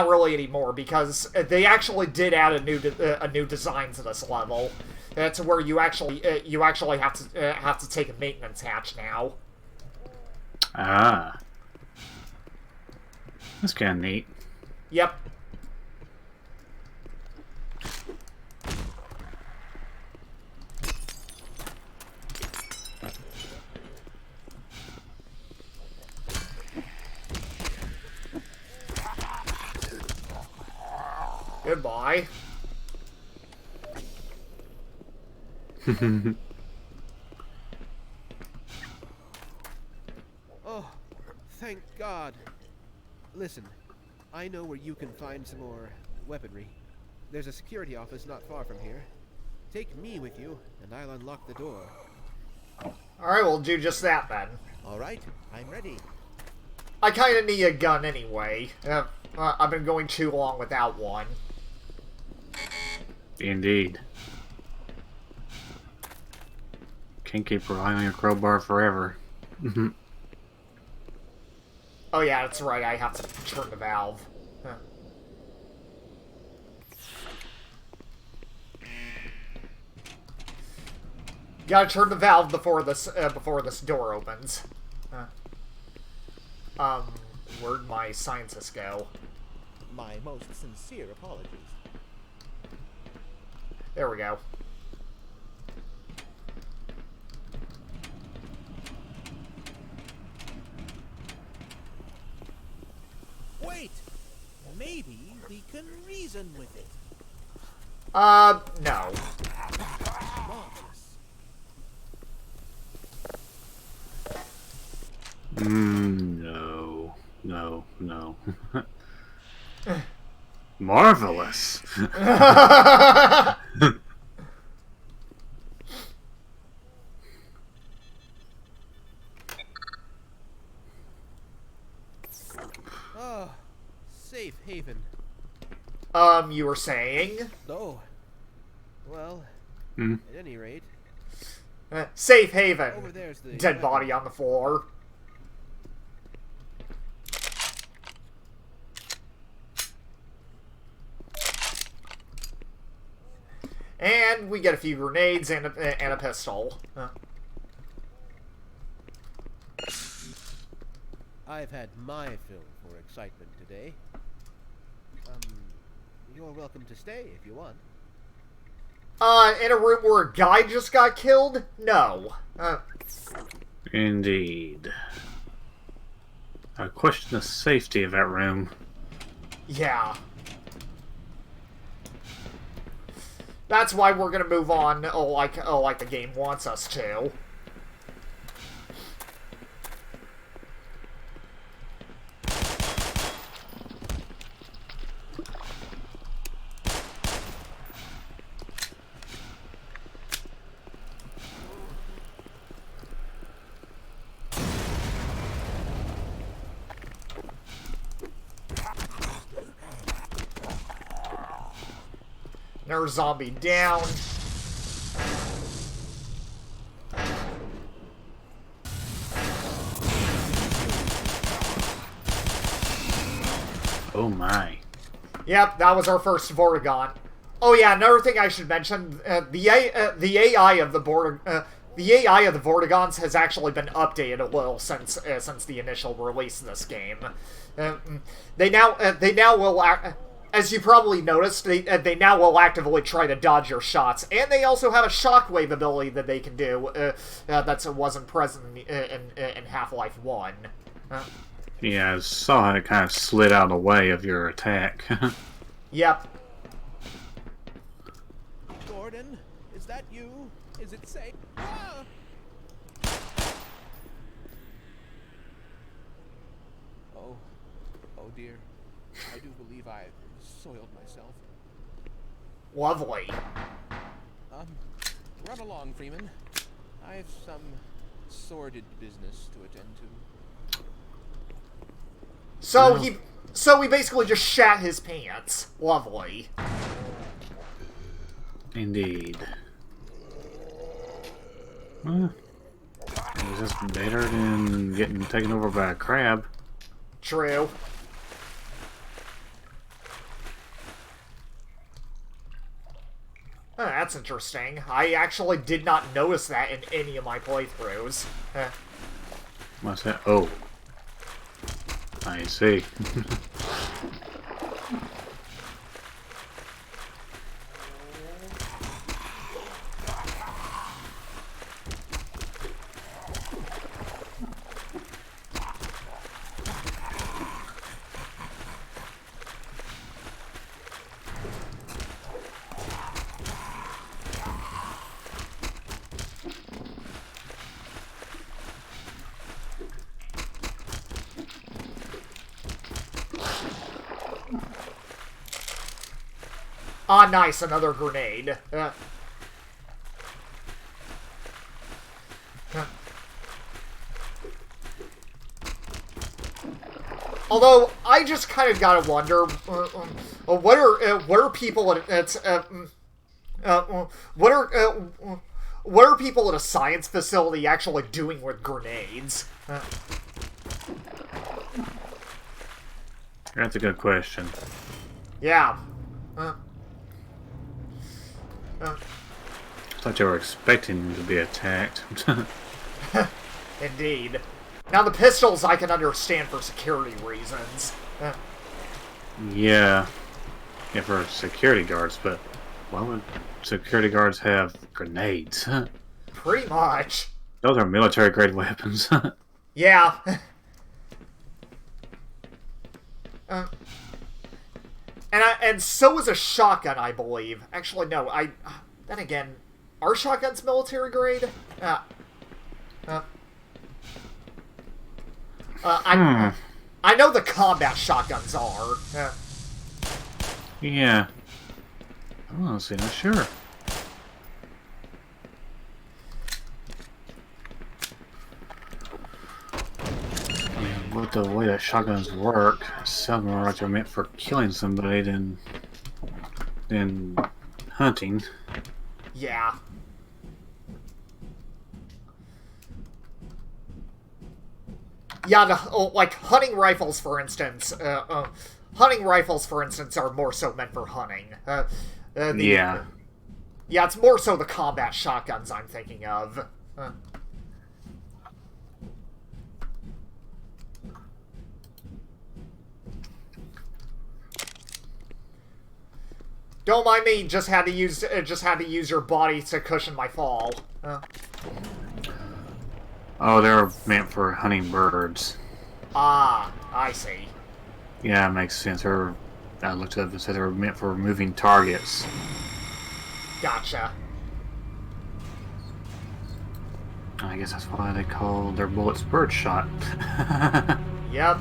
really anymore, because they actually did add a new design to this level. That's where you actually have to take a maintenance hatch now. Ah. That's kind of neat. Yep. Goodbye. Oh, thank God. Listen, I know where you can find some more weaponry. There's a security office not far from here. Take me with you, and I'll unlock the door. Alright, we'll do just that then. Alright, I'm ready. I kinda need a gun anyway. I've been going too long without one. Indeed. Can't keep relying on your crowbar forever. Oh yeah, that's right, I have to turn the valve. Huh. Gotta turn the valve before this door opens. Where'd my scientists go? My most sincere apologies. There we go. Wait! Maybe we can reason with it. No. Marvelous. No. No, no. Marvelous. Ah, safe haven. You were saying? Oh. Well, Hmm. at any rate. Safe haven. Over there's the Dead weapon. body on the floor. And we get a few grenades and a pistol. I've had my fill for excitement today. You're welcome to stay if you want. In a room where a guy just got killed? No. Indeed. I question the safety of that room. Yeah. That's why we're gonna move on, like the game wants us to. Another zombie down. Oh my. Yep, that was our first Vortigaunt. Oh yeah, another thing I should mention: the AI of the Vortigaunts has actually been updated a little since the initial release of this game. They now will as you probably noticed, they now will actively try to dodge your shots, and they also have a shockwave ability that they can do that wasn't present in Half-Life 1. Yeah, I saw how it kind of slid out of the way of your attack. Yep. Gordon, is that you? Is it safe? Ah! Oh dear. I do believe I soiled myself. Lovely. Run along, Freeman. I've some sordid business to attend to. So he basically just shat his pants. Lovely. Indeed. Well, is this better than getting taken over by a crab? True. Oh, that's interesting. I actually did not notice that in any of my playthroughs. What's that? Oh. I see. Ah, nice, another grenade. Although I just kind of gotta wonder, what are people? what are people at a science facility actually doing with grenades? That's a good question. Yeah. I thought they were expecting to be attacked. Indeed. Now the pistols I can understand for security reasons. Yeah. Yeah, for security guards, but why would security guards have grenades? Pretty much. Those are military-grade weapons. Yeah. And so is a shotgun, I believe. Actually, no. Then again, are shotguns military grade? I know the combat shotguns are. Yeah. I'm honestly not sure. I mean, with the way that shotguns work, some are like they're meant for killing somebody than hunting. Yeah. Yeah, like hunting rifles, for instance. Hunting rifles, for instance, are more so meant for hunting. Yeah. Yeah, it's more so the combat shotguns I'm thinking of. Don't mind me. Just had to use your body to cushion my fall. Oh, they're meant for hunting birds. Ah, I see. Yeah, it makes sense. I looked up and said they were meant for moving targets. Gotcha. I guess that's why they call their bullets birdshot. Yep.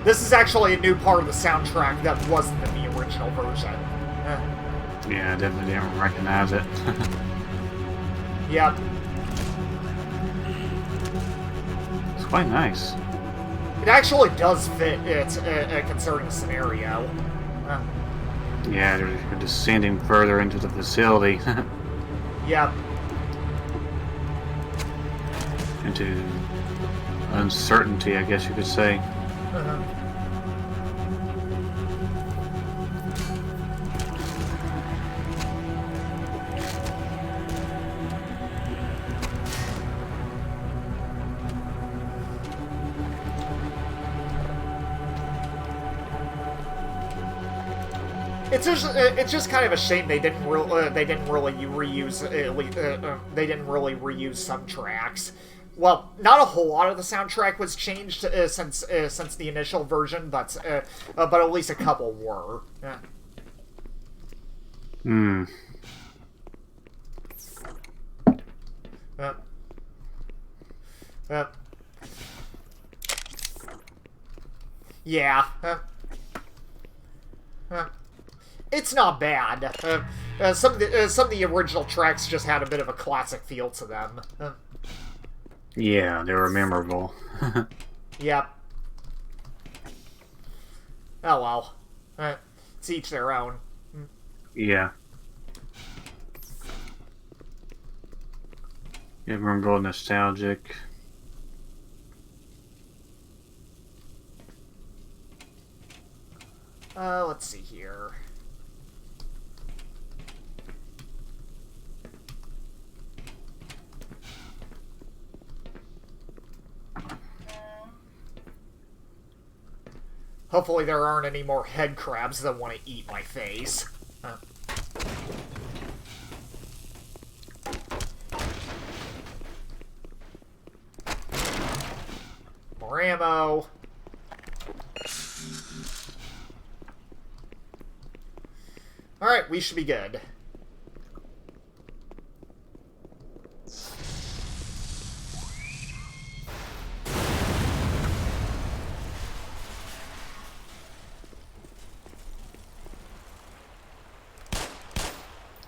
This is actually a new part of the soundtrack that wasn't in the original version. Yeah, I definitely didn't recognize it. Yep. It's quite nice. It actually does fit concerning the scenario. Yeah, they're descending further into the facility. Yep. Into uncertainty, I guess you could say. It's just kind of a shame they didn't really reuse some tracks. Well, not a whole lot of the soundtrack was changed since the initial version, but at least a couple were. Hmm. Yeah. It's not bad. Some of the original tracks just had a bit of a classic feel to them. Yeah, they were memorable. Yep. Oh well. It's each their own. Yeah. Yeah, memorable, nostalgic. Let's see here. Hopefully there aren't any more head crabs that want to eat my face. More ammo. Alright, we should be good.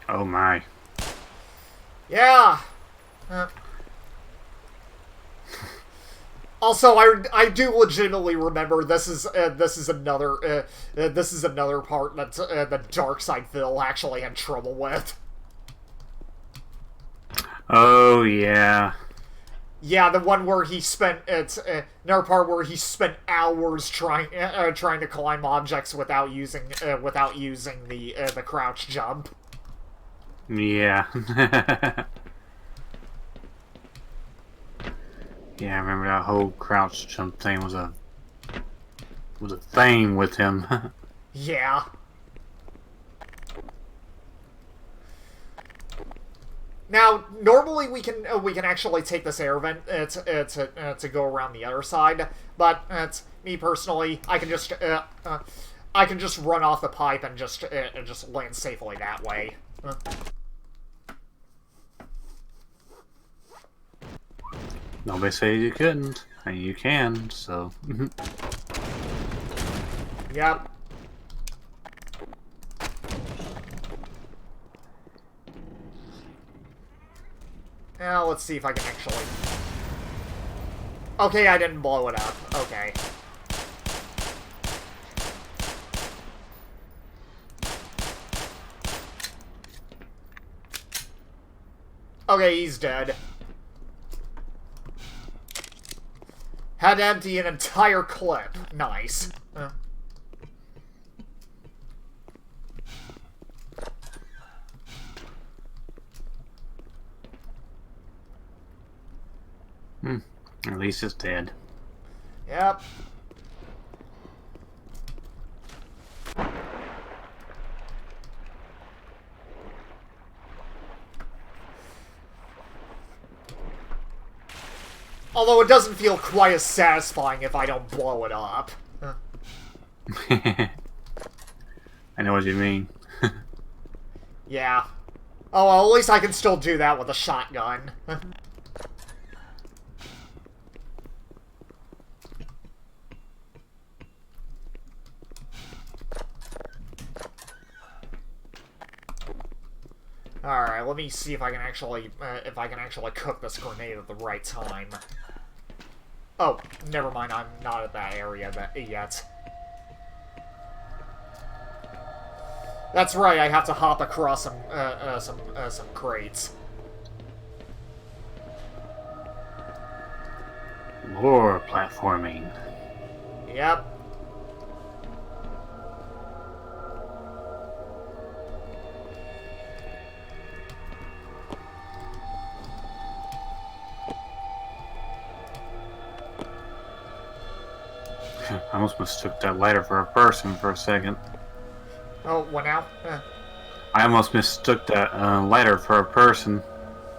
Oh my. Yeah. Also, I do legitimately remember this is another part that the Dark Side Phil actually had trouble with. Oh yeah. Yeah, the one where he spent another part where he spent hours trying to climb objects without using the crouch jump. Yeah. Yeah, I remember that whole crouch jump thing was a thing with him. Yeah. Now, normally we can actually take this air vent to go around the other side, but me personally, I can just run off the pipe and just land safely that way. Nobody said you couldn't, and you can. So. Yep. Now, let's see if I can actually... Okay, I didn't blow it up. Okay. Okay, he's dead. Had to empty an entire clip. Nice. At least it's dead. Yep. Although it doesn't feel quite as satisfying if I don't blow it up. I know what you mean. Yeah. Oh, well, at least I can still do that with a shotgun. Alright, let me see if I can actually cook this grenade at the right time. Oh, never mind, I'm not at that area yet. That's right, I have to hop across some crates. More platforming. Yep. I almost mistook that lighter for a person for a second. Oh, what now? I almost mistook that lighter for a person.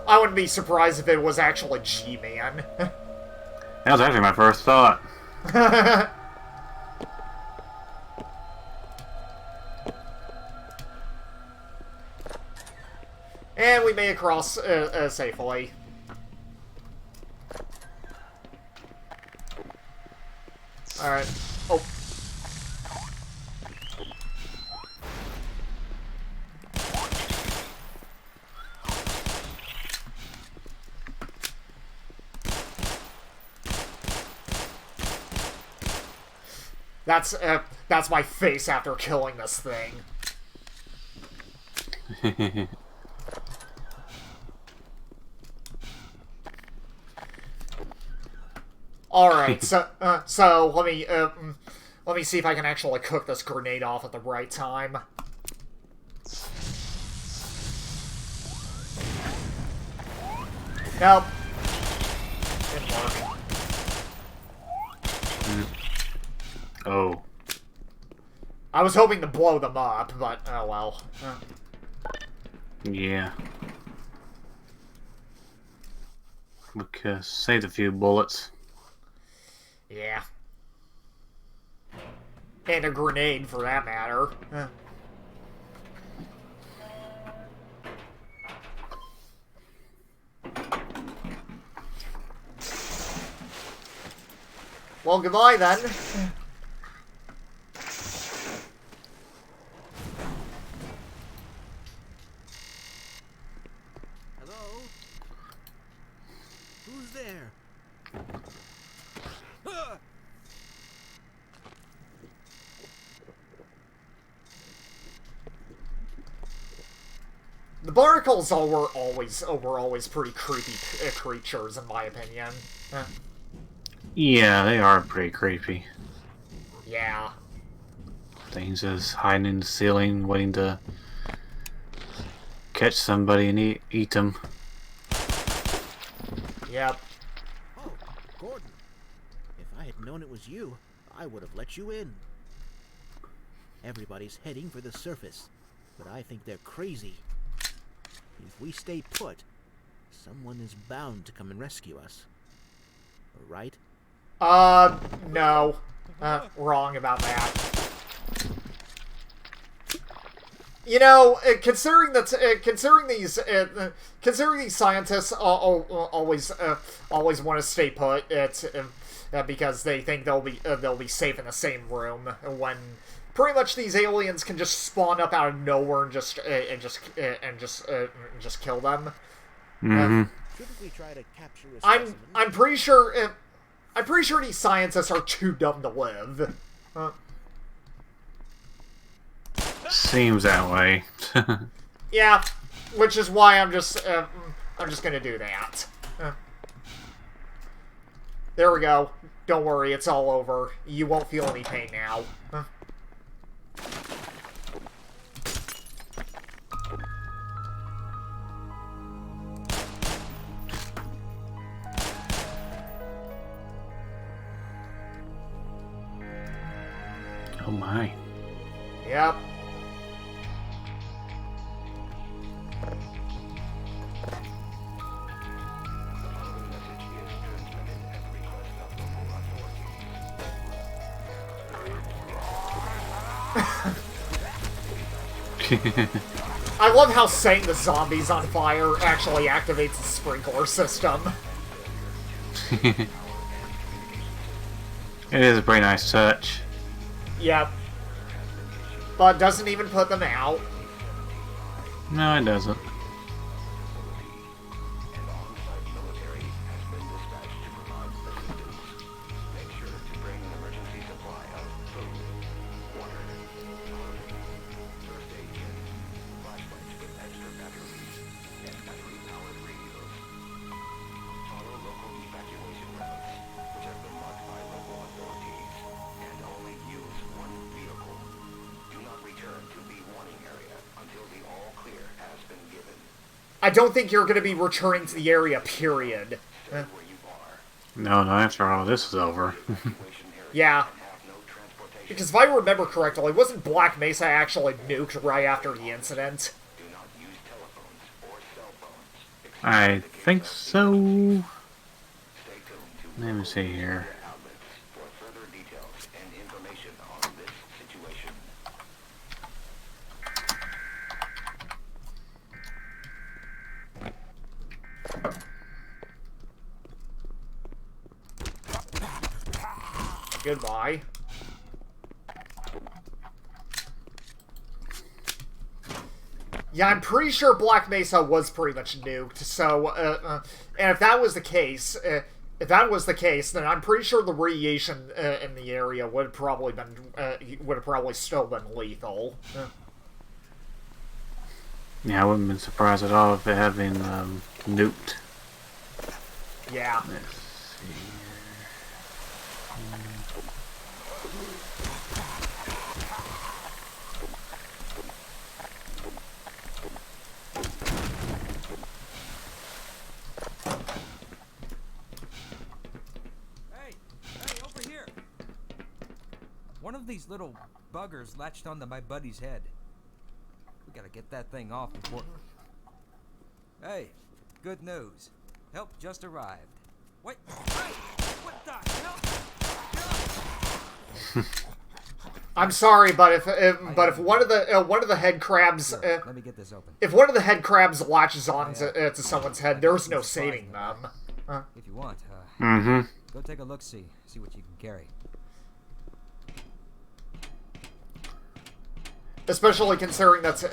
I wouldn't be surprised if it was actually G-Man. That was actually my first thought. And we made it across safely. Alright. Oh. That's my face after killing this thing. Alright, so let me see if I can actually cook this grenade off at the right time. Nope. Didn't work. Oh. I was hoping to blow them up, but oh well. Yeah. We could saved a few bullets. Yeah. And a grenade, for that matter. Well, goodbye then. Hello? Who's there? The barnacles were always pretty creepy creatures, in my opinion. Yeah, they are pretty creepy. Yeah. Things just hiding in the ceiling, waiting to catch somebody and eat them. Yep. Oh, Gordon. If I had known it was you, I would have let you in. Everybody's heading for the surface, but I think they're crazy. If we stay put, someone is bound to come and rescue us. Right? No. Wrong about that. You know, considering these scientists always want to stay put, it's because they think they'll be safe in the same room when pretty much these aliens can just spawn up out of nowhere and just kill them. Mm-hmm. Shouldn't we try to capture a specimen? I'm pretty sure these scientists are too dumb to live. Seems that way. Yeah, which is why I'm just gonna do that. There we go. Don't worry, it's all over. You won't feel any pain now. Oh my. Yep. I love how setting the zombies on fire actually activates the sprinkler system. It is a pretty nice touch. Yep. But doesn't even put them out. No, it doesn't. I don't think you're going to be returning to the area, period. No, after all this is over. Yeah. Because if I remember correctly, wasn't Black Mesa actually nuked right after the incident? I think so. Let me see here. Goodbye. Yeah, I'm pretty sure Black Mesa was pretty much nuked. So, and if that was the case, then I'm pretty sure the radiation in the area would have probably still been lethal. Yeah, I wouldn't have been surprised at all if it had been nuked. Yeah. Let's see. Hey, over here! One of these little buggers latched onto my buddy's head. We gotta get that thing off before... Hey, good news. Help just arrived. Wait, hey! What the hell? I'm sorry, but if one of the head crabs let me get this open. If one of the head crabs latches on to someone's head, there's no saving them. If you want, go take a look-see. See what you can carry. Especially considering that's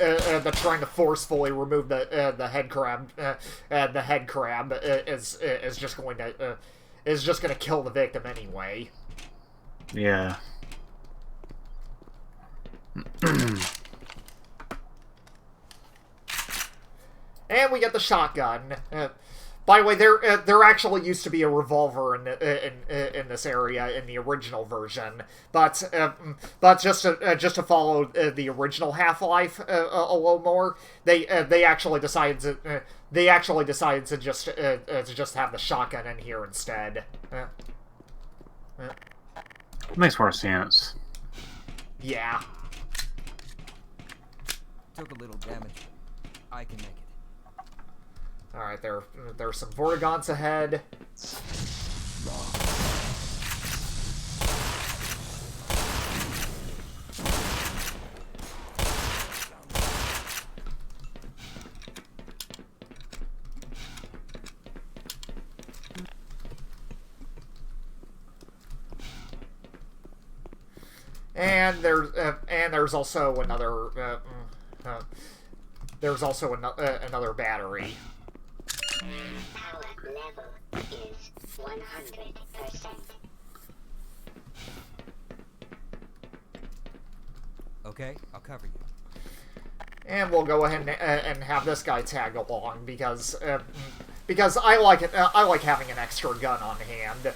trying to forcefully remove the head crab. The head crab is just going to is just gonna kill the victim anyway. Yeah. And we get the shotgun. By the way, there actually used to be a revolver in this area in the original version, but just to follow the original Half-Life a little more, they actually decided to just have the shotgun in here instead. Makes more sense. Yeah. Took a little damage. I can make it. Alright, there's some Vortigons ahead. And there's also another another battery. Power level is 100%. Okay, I'll cover you. And we'll go ahead and have this guy tag along because I like it. I like having an extra gun on hand.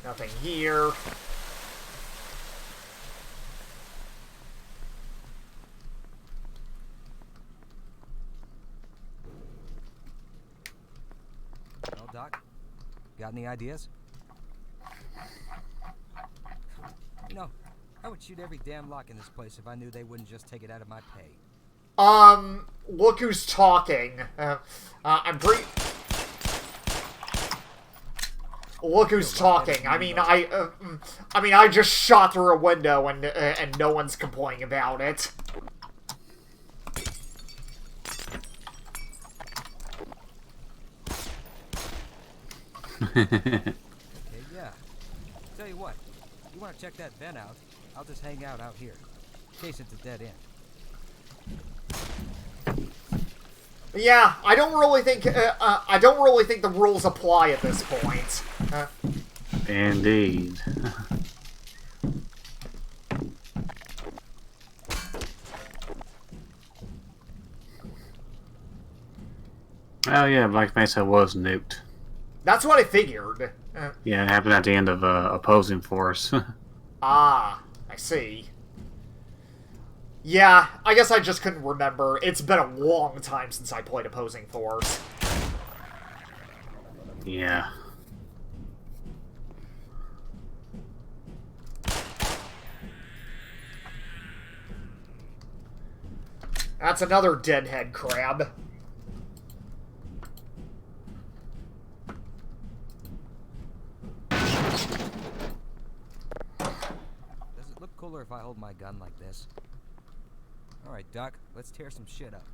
Nothing here. Well, Doc, got any ideas? You know, I would shoot every damn lock in this place if I knew they wouldn't just take it out of my pay. Look who's talking. I'm pretty... Look who's talking. I mean, I just shot through a window and no one's complaining about it. Okay, yeah. Tell you what, you want to check that vent out? I'll just hang out here, in case it's a dead end. Yeah, I don't really think the rules apply at this point. Indeed. Oh yeah, Black Mesa was nuked. That's what I figured. Yeah, it happened at the end of Opposing Force. Ah, I see. Yeah, I guess I just couldn't remember. It's been a long time since I played Opposing Force. Yeah. That's another deadhead crab. Does it look cooler if I hold my gun like this? Alright, Doc, let's tear some shit up.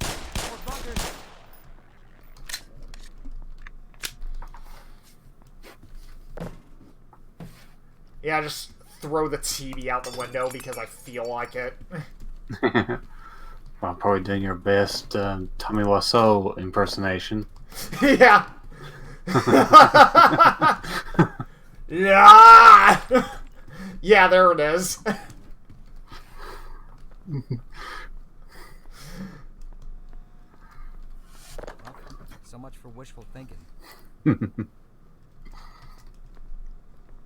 More bunkers! Yeah, just throw the TV out the window because I feel like it. Well, probably doing your best Tommy Wiseau impersonation. Yeah! Yeah! Yeah, there it is. Well, so much for wishful thinking.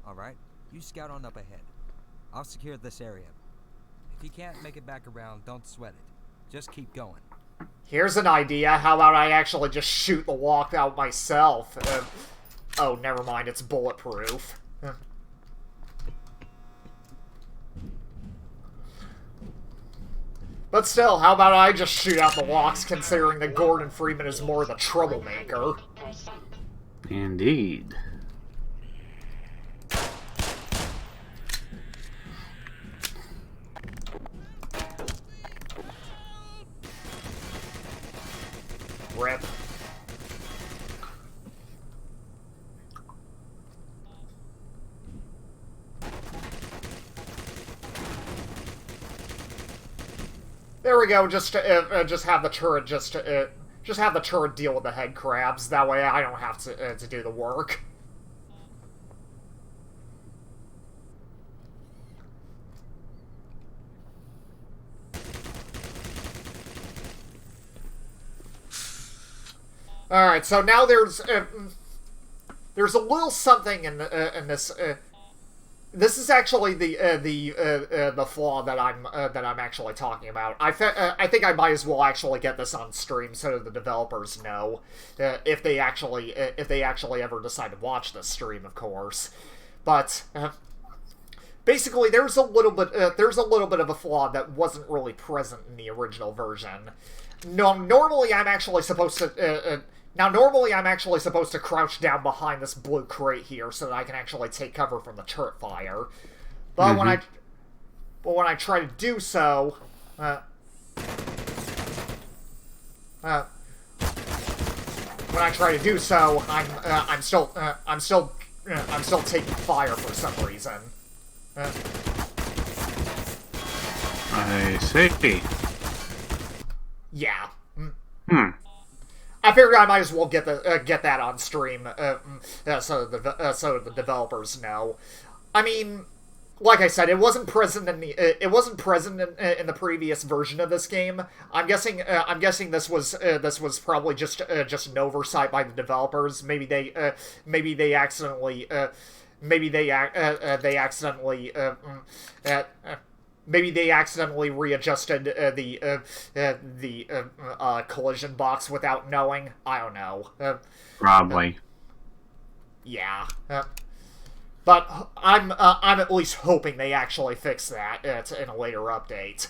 Alright, you scout on up ahead. I'll secure this area. If you can't make it back around, don't sweat it. Just keep going. Here's an idea. How about I actually just shoot the walk out myself? Oh, never mind. It's bulletproof. But still, how about I just shoot out the walks, considering that Gordon Freeman is more the troublemaker? Indeed. Rip. There we go. Just have the turret just have the turret deal with the head crabs. That way, I don't have to do the work. All right. So now there's a little something in this. This is actually the flaw that I'm actually talking about. I think I might as well actually get this on stream so that the developers know if they actually ever decide to watch this stream, of course. But basically, there's a little bit of a flaw that wasn't really present in the original version. No, normally I'm actually supposed to. Normally I'm actually supposed to crouch down behind this blue crate here so that I can actually take cover from the turret fire. But when I try to do so, when I try to do so, I'm still taking fire for some reason. I see. Yeah. I figured I might as well get that on stream, so the developers know. I mean, like I said, it wasn't present in the previous version of this game. I'm guessing this was probably just an oversight by the developers. Maybe they accidentally readjusted the collision box without knowing. I don't know. Probably. Yeah. But I'm at least hoping they actually fix that in a later update.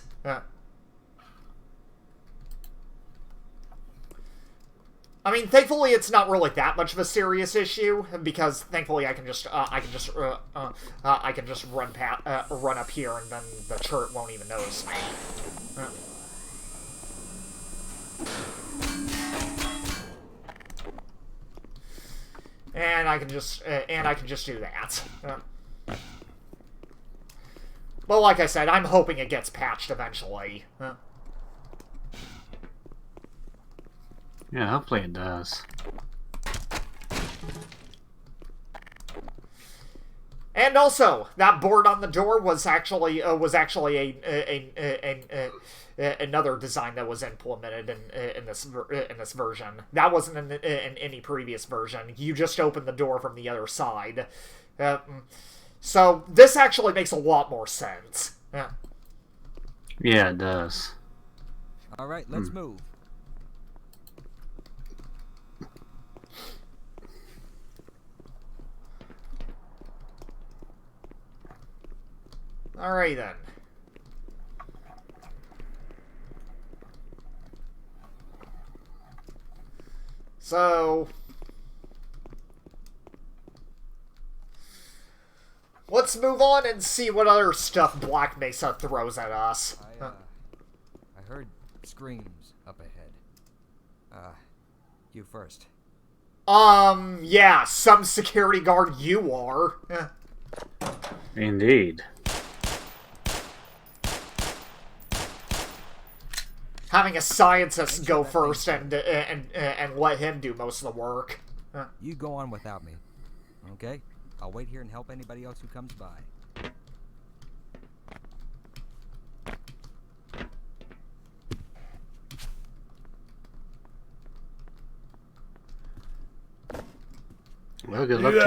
I mean, thankfully, it's not really that much of a serious issue because thankfully I can just run up here and then the turret won't even notice me. And I can just do that. But like I said, I'm hoping it gets patched eventually. Yeah, hopefully it does. And also, that board on the door was actually another design that was implemented in this version. That wasn't in any previous version. You just opened the door from the other side. So this actually makes a lot more sense. Yeah, it does. All right, let's move. Alright then. So, let's move on and see what other stuff Black Mesa throws at us. I heard screams up ahead. You first. Yeah, some security guard you are. Indeed. Having a scientist go first and let him do most of the work. You go on without me, okay? I'll wait here and help anybody else who comes by. Well, good luck to you,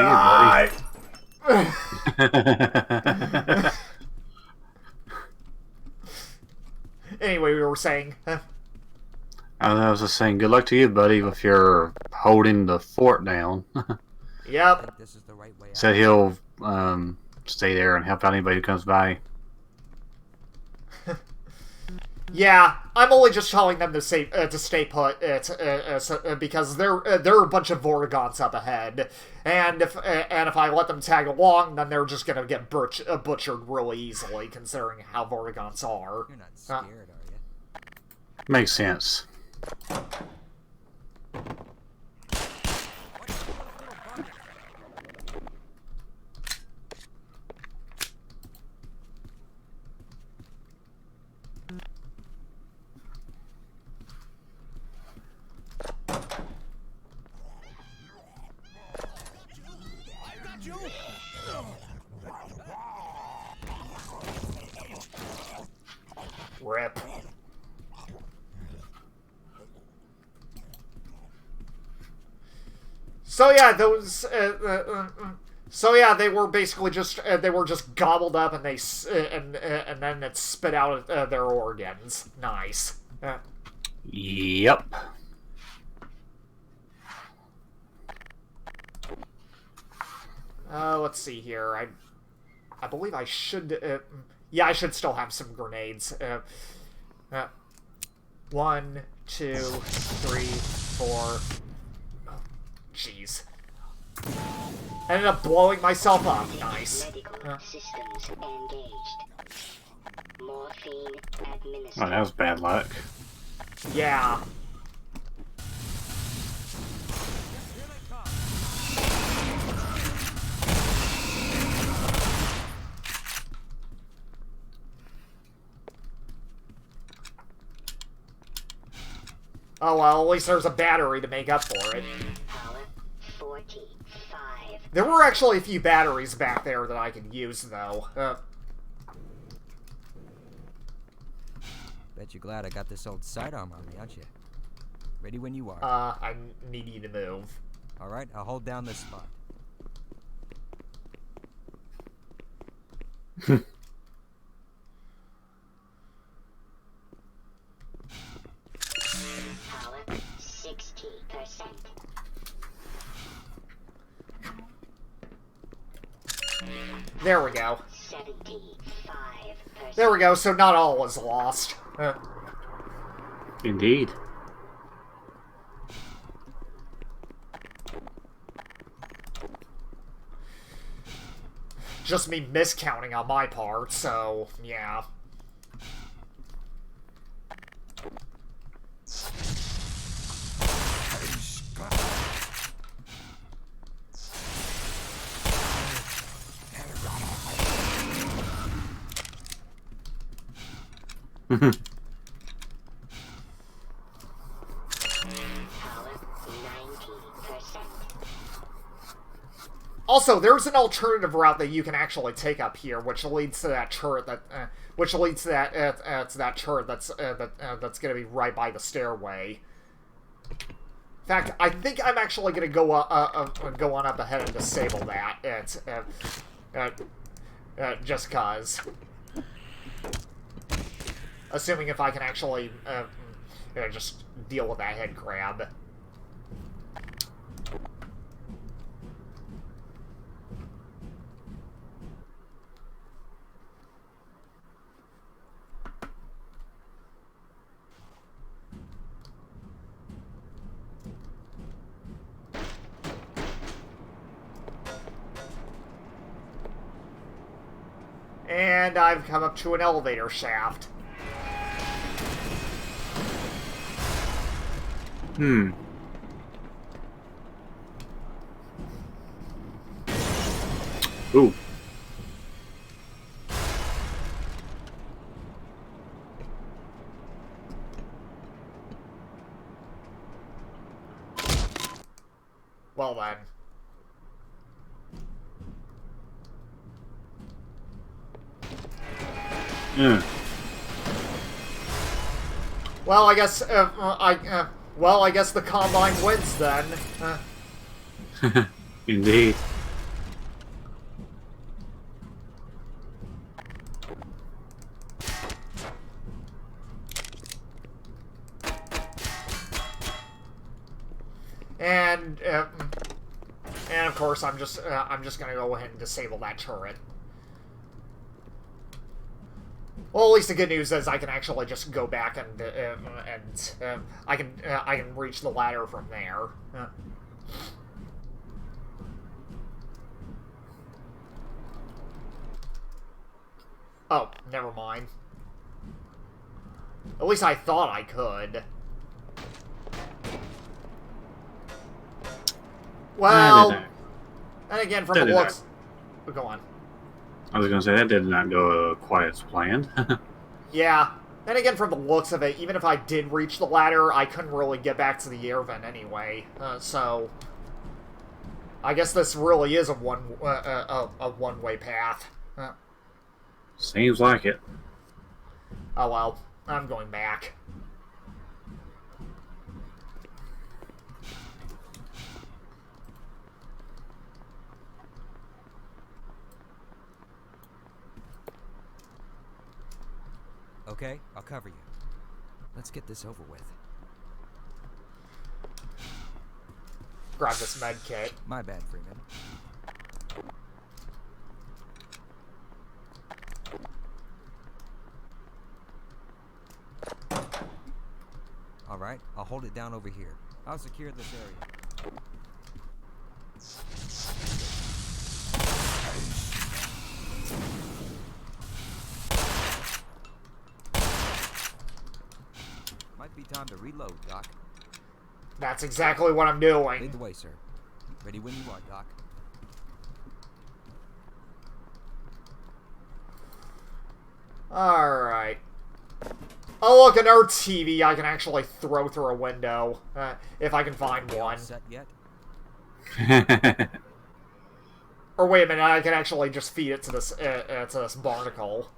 buddy. Anyway, we were saying... I was just saying, good luck to you, buddy, if you're holding the fort down. Yep. This is the right way out. So he'll stay there and help out anybody who comes by. Yeah, I'm only just telling them to stay put because there are a bunch of Vortigons up ahead, and if I let them tag along, then they're just gonna get butchered really easily, considering how Vortigons are. You're not scared, are you? Makes sense. Rip. So yeah, those. So yeah, they were basically just gobbled up, and and then it spit out their organs. Nice. Yep. Let's see here. I believe I should. Yeah, I should still have some grenades. 1, 2, 3, 4. Oh, jeez. I ended up blowing myself up. Nice. Systems engaged. Morphine administered. Oh, that was bad luck. Yeah. Oh well, at least there's a battery to make up for it. Power 45. There were actually a few batteries back there that I could use, though. Bet you're glad I got this old sidearm on me, aren't you? Ready when you are. I need you to move. Alright, I'll hold down this spot. Power 60%. There we go. 75%. There we go, so not all was lost. Indeed. Just me miscounting on my part, so, yeah. Power 90%. Also, there's an alternative route that you can actually take up here, which leads to that turret that, to that turret that's gonna be right by the stairway. In fact, I think I'm actually gonna go on up ahead and disable that. Just cause. Assuming if I can actually just deal with that head crab. And I've come up to an elevator shaft. Hmm. Ooh. Well then. Yeah. Well, I guess well, I guess the Combine wins then. Indeed. And of course, I'm just gonna go ahead and disable that turret. Well, at least the good news is I can actually just go back and I can reach the ladder from there. Oh, never mind. At least I thought I could. Well, and again, from the looks... Oh, go on. I was going to say, that did not go quite as planned. Yeah. Then again, from the looks of it, even if I did reach the ladder, I couldn't really get back to the air vent anyway. So, I guess this really is a one-way path. Seems like it. Oh well, I'm going back. Okay, I'll cover you. Let's get this over with. Grab this med kit. My bad, Freeman. Alright, I'll hold it down over here. I'll secure this area. Might be time to reload, Doc. That's exactly what I'm doing. Lead the way, sir. Ready when you are, Doc. Alright. Oh look, another TV I can actually throw through a window. If I can find one. Set yet? Or wait a minute, I can actually just feed it to this barnacle.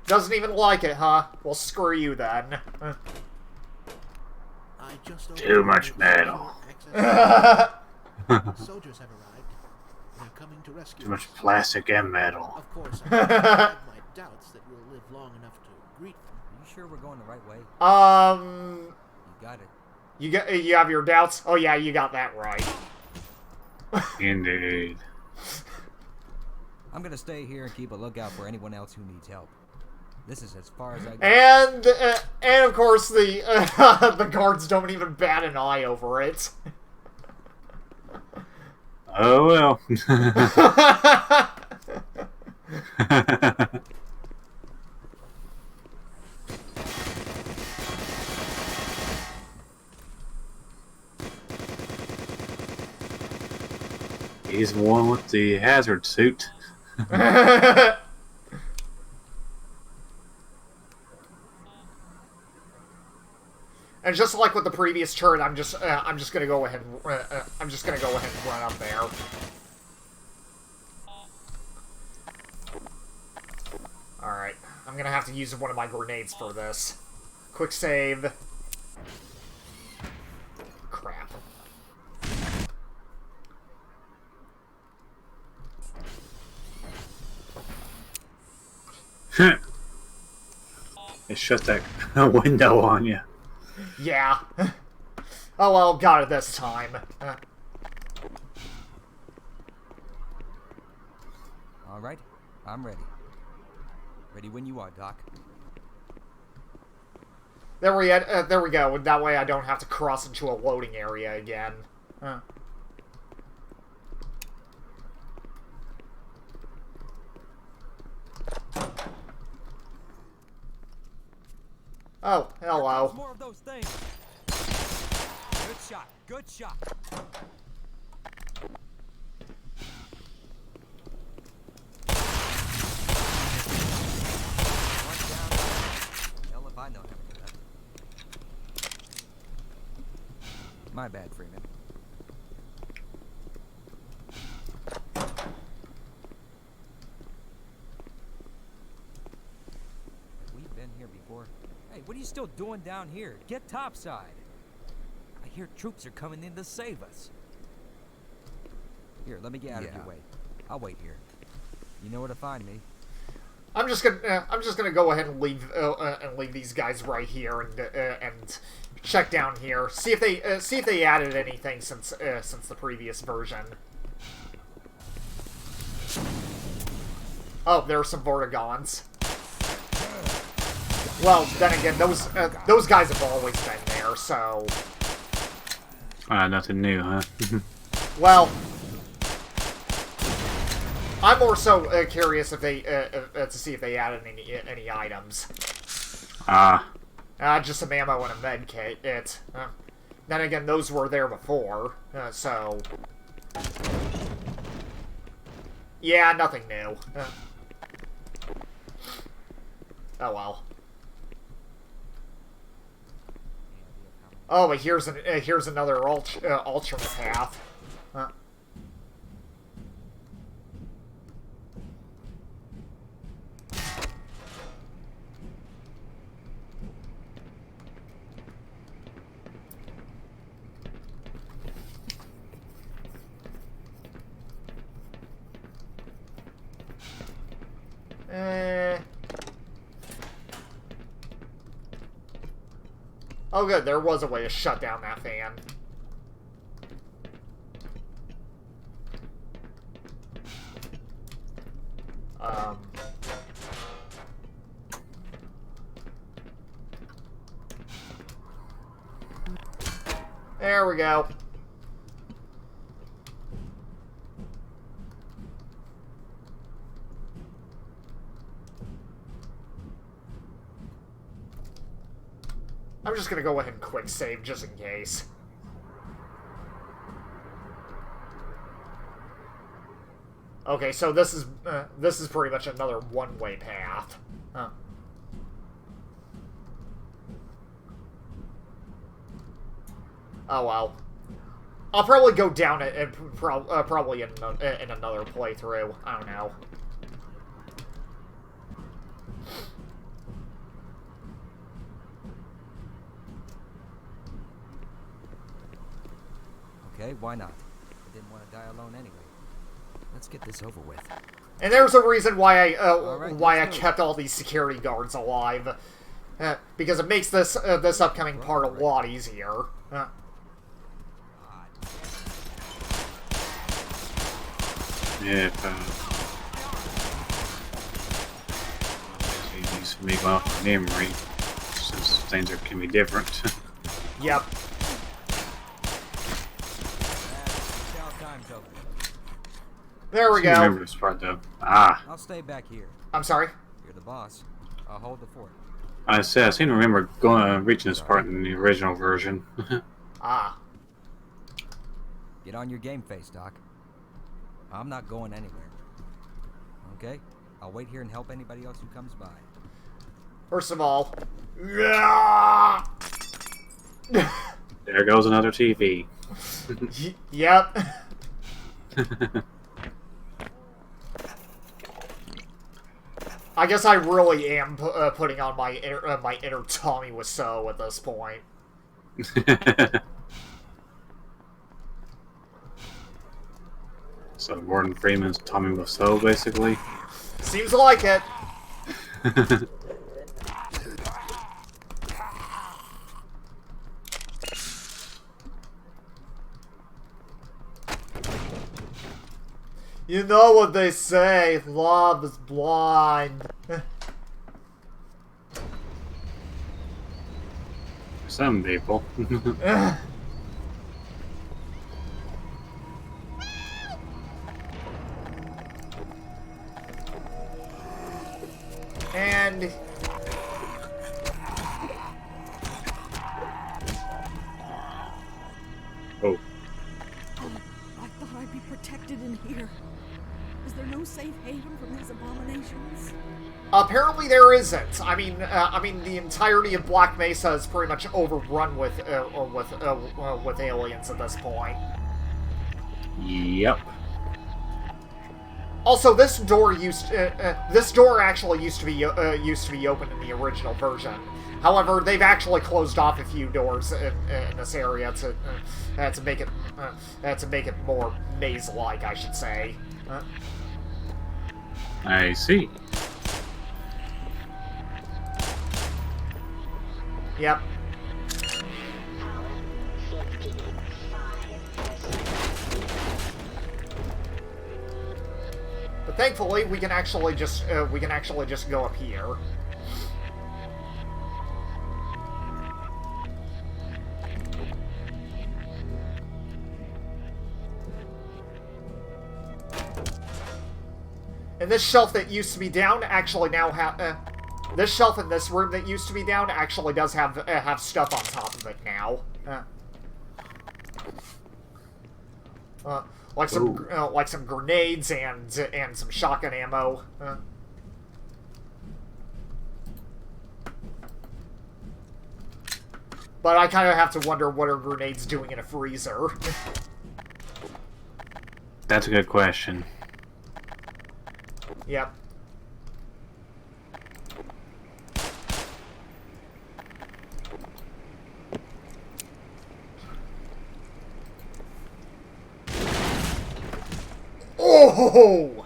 Doesn't even like it, huh? Well, screw you then. Too much metal. Soldiers have arrived. They're coming to rescue Too much us. plastic and metal. Of course, I have my doubts that we'll live long enough to greet them. Are you sure we're going the right way? You got it. You have your doubts? Oh yeah, you got that right. Indeed. I'm gonna stay here and keep a lookout for anyone else who needs help. This is as far as I go. And of course the the guards don't even bat an eye over it. Oh well. He's the one with the hazard suit. And just like with the previous turret, I'm just gonna go ahead and run up there. All right, I'm gonna have to use one of my grenades for this. Quick save. Crap. It shuts that window on you. Yeah. Oh well, got it this time. All right, I'm ready. Ready when you are, Doc. There we go. That way I don't have to cross into a loading area again. Oh, hello. More of those things. Good shot. Good shot. One down. Hell if I know how to do that. My bad, Freeman. We've been here before. Hey, what are you still doing down here? Get topside. I hear troops are coming in to save us. Here, let me get out of your way. I'll wait here. You know where to find me. I'm just gonna go ahead and leave these guys right here and check down here. See if they added anything since the previous version. Oh, there are some Vortigons. Well, then again, those guys have always been there, so. Nothing new, huh? Well, I'm more so curious if they to see if they added any items. Just some ammo and a med kit. Then again, those were there before, so. Yeah, nothing new. Oh well. Oh, but here's another alternate path. Oh good, there was a way to shut down that fan. There we go. I'm just gonna go ahead and quick save just in case. Okay, so this is pretty much another one-way path. Huh. Oh well. I'll probably go down it and probably in another playthrough. I don't know. Okay, why not? I didn't want to die alone anyway. Let's get this over with. And there's a reason why I go. kept all these security guards alive, because it makes this this upcoming part a lot easier. Yeah, it's easy for me to go off memory, since things can be different. Yep. There we go. Remember this part though. Ah. I'll stay back here. I'm sorry. You're the boss. I'll hold the fort. I seem to remember reaching this part in the original version. Ah. Get on your game face, Doc. I'm not going anywhere. Okay? I'll wait here and help anybody else who comes by. First of all, there goes another TV. Yep. I guess I really am putting on my inner Tommy Wiseau at this point. So Gordon Freeman's Tommy Wiseau, basically. Seems like it. You know what they say, love is blind. Some people. And oh. I thought I'd be protected in here. Is there no safe haven from these abominations? apparently there isn't. I mean, the entirety of Black Mesa is pretty much overrun with aliens at this point. Yep. Also, this door actually used to be open in the original version. However, they've actually closed off a few doors in this area to make it more maze-like, I should say. I see. Yep. But thankfully, we can actually just go up here. And this shelf that used to be down actually now this shelf in this room that used to be down actually does have stuff on top of it now. Like some grenades and some shotgun ammo. But I kind of have to wonder what are grenades doing in a freezer. That's a good question. Yep. Oh!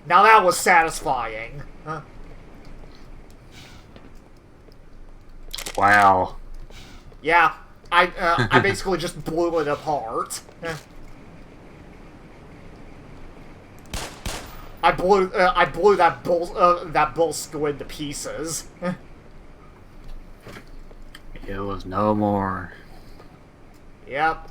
Now that was satisfying. Huh? Wow. Yeah, I basically just blew it apart. I blew that bull squid to pieces. It was no more. Yep.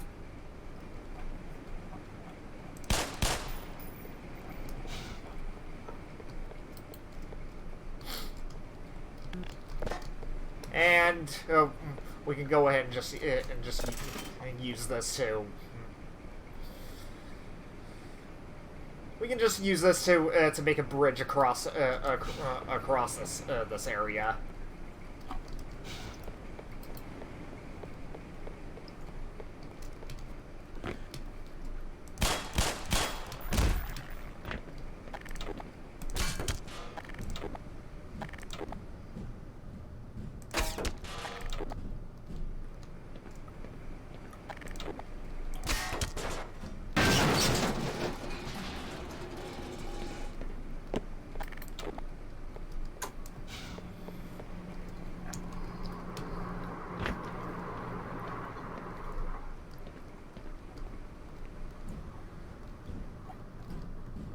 And we can go ahead and just use this to. We can just use this to make a bridge across across this area.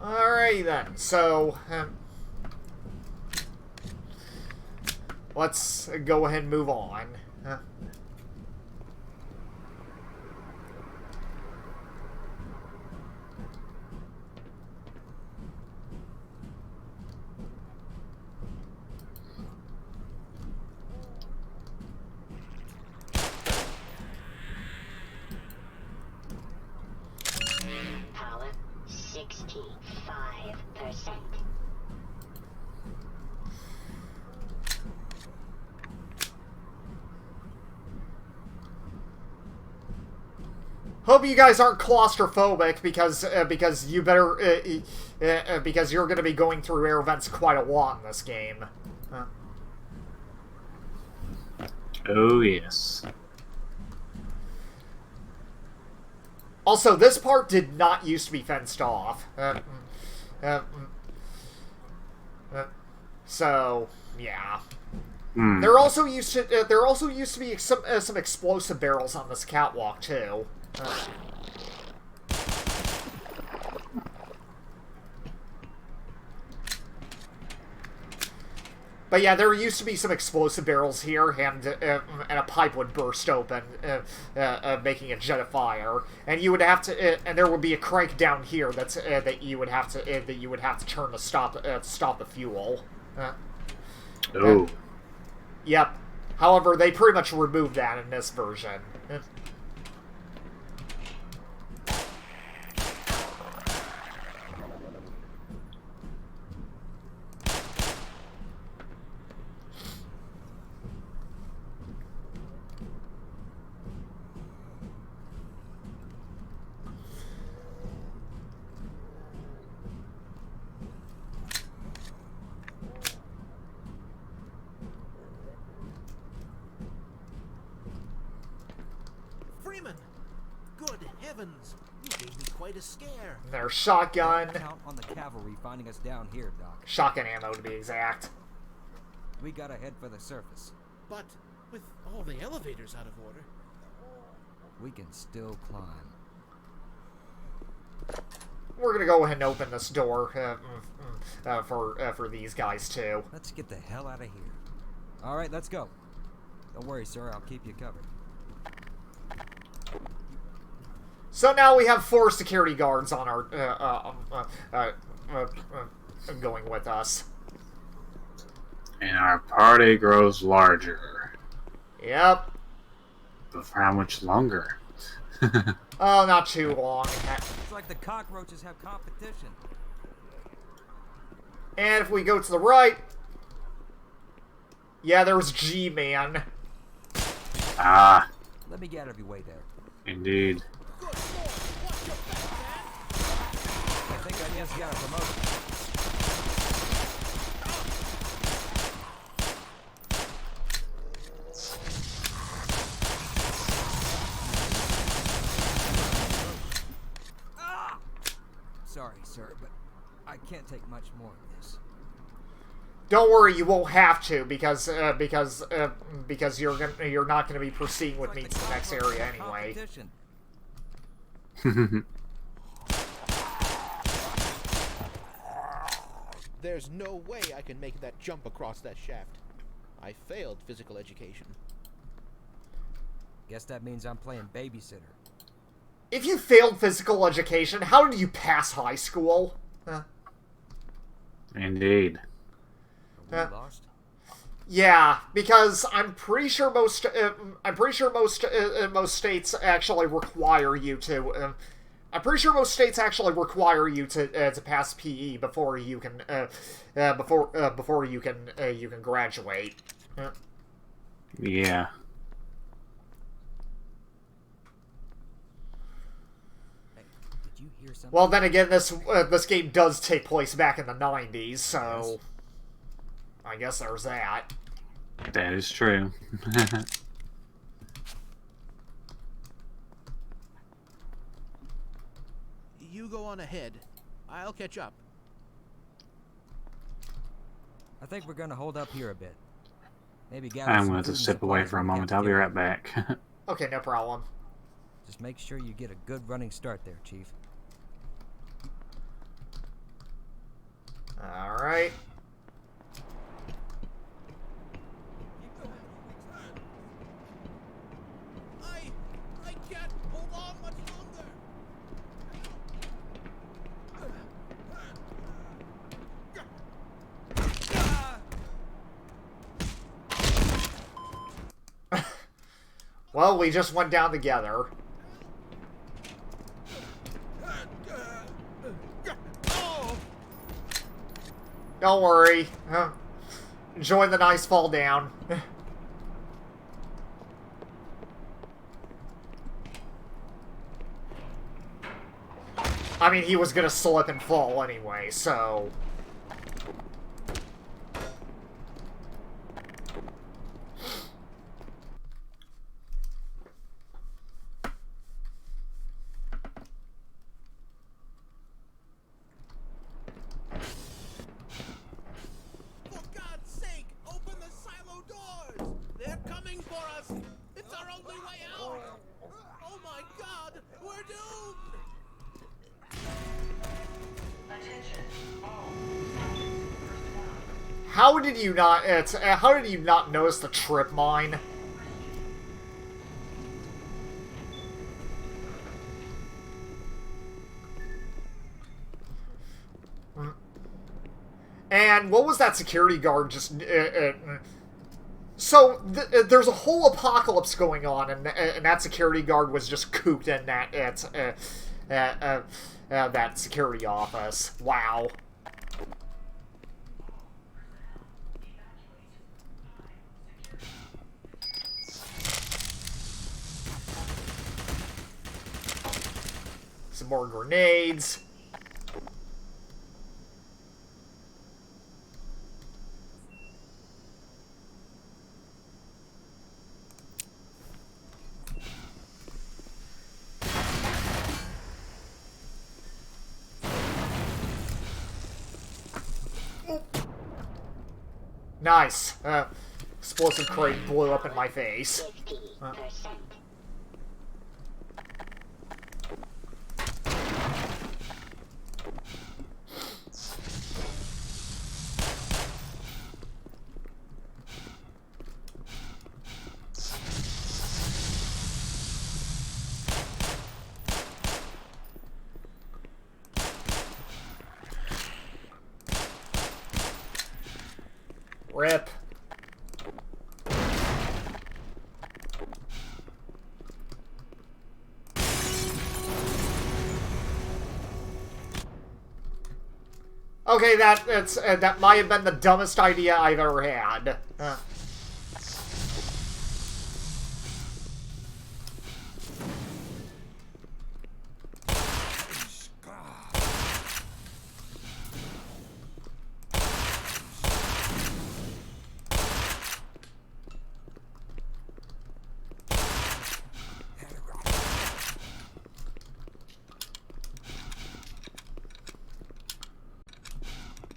Alrighty then, so let's go ahead and move on. Power 65%. Hope you guys aren't claustrophobic because you better because you're going to be going through air vents quite a lot in this game. Oh yes. Also, this part did not used to be fenced off. So yeah. There also used to be some explosive barrels on this catwalk too. But yeah, there used to be some explosive barrels here, and a pipe would burst open, making a jet of fire. And you would have to, and there would be a crank down here that you would have to turn to stop the fuel. Oh. Yep. However, they pretty much removed that in this version. Freeman! Good heavens! You gave me quite a scare. Their shotgun. Count on the cavalry finding us down here, Doc. Shotgun ammo, to be exact. We gotta head for the surface. But with all the elevators out of order, we can still climb. We're gonna go ahead and open this door for these guys too. Let's get the hell out of here. All right, let's go. Don't worry, sir. I'll keep you covered. So now we have 4 security guards on our going with us. And our party grows larger. Yep. But for how much longer? Oh, not too long. It's like the cockroaches have competition. And if we go to the right, yeah, there's G-Man. Ah. Let me get out of your way there. Indeed. I think I just got a promotion. Sorry, sir, but I can't take much more of this. Don't worry, you won't have to, because you're not gonna be proceeding with me to the next area anyway. There's no way I can make that jump across that shaft. I failed physical education. Guess that means I'm playing babysitter. If you failed physical education, how did you pass high school? Indeed. Are we lost? Yeah, because I'm pretty sure most states actually require you to. I'm pretty sure most states actually require you to pass PE before you can before you can graduate. Yeah. Did you hear something? Well, then again, this game does take place back in the 90s, so Yes. I guess there's that. That is true. You go on ahead. I'll catch up. I think we're gonna hold up here a bit. Maybe gather I'm some going to food and step away supplies for a when we get moment. I'll be together. right back. Okay, no problem. Just make sure you get a good running start there, Chief. Alright. I can't hold on much longer. Well, we just went down together. Don't worry. Enjoy the nice fall down. I mean, he was gonna slip and fall anyway, so... For God's sake, open the silo doors! They're coming for us! It's our only way out! Oh my God, we're doomed! How did you not notice the trip mine? And what was that security guard just... So, there's a whole apocalypse going on, and that security guard was just cooped in that security office. Wow. Some more grenades. Nice. Explosive crate blew up in my face. 50%. Rip. Okay, that might have been the dumbest idea I've ever had.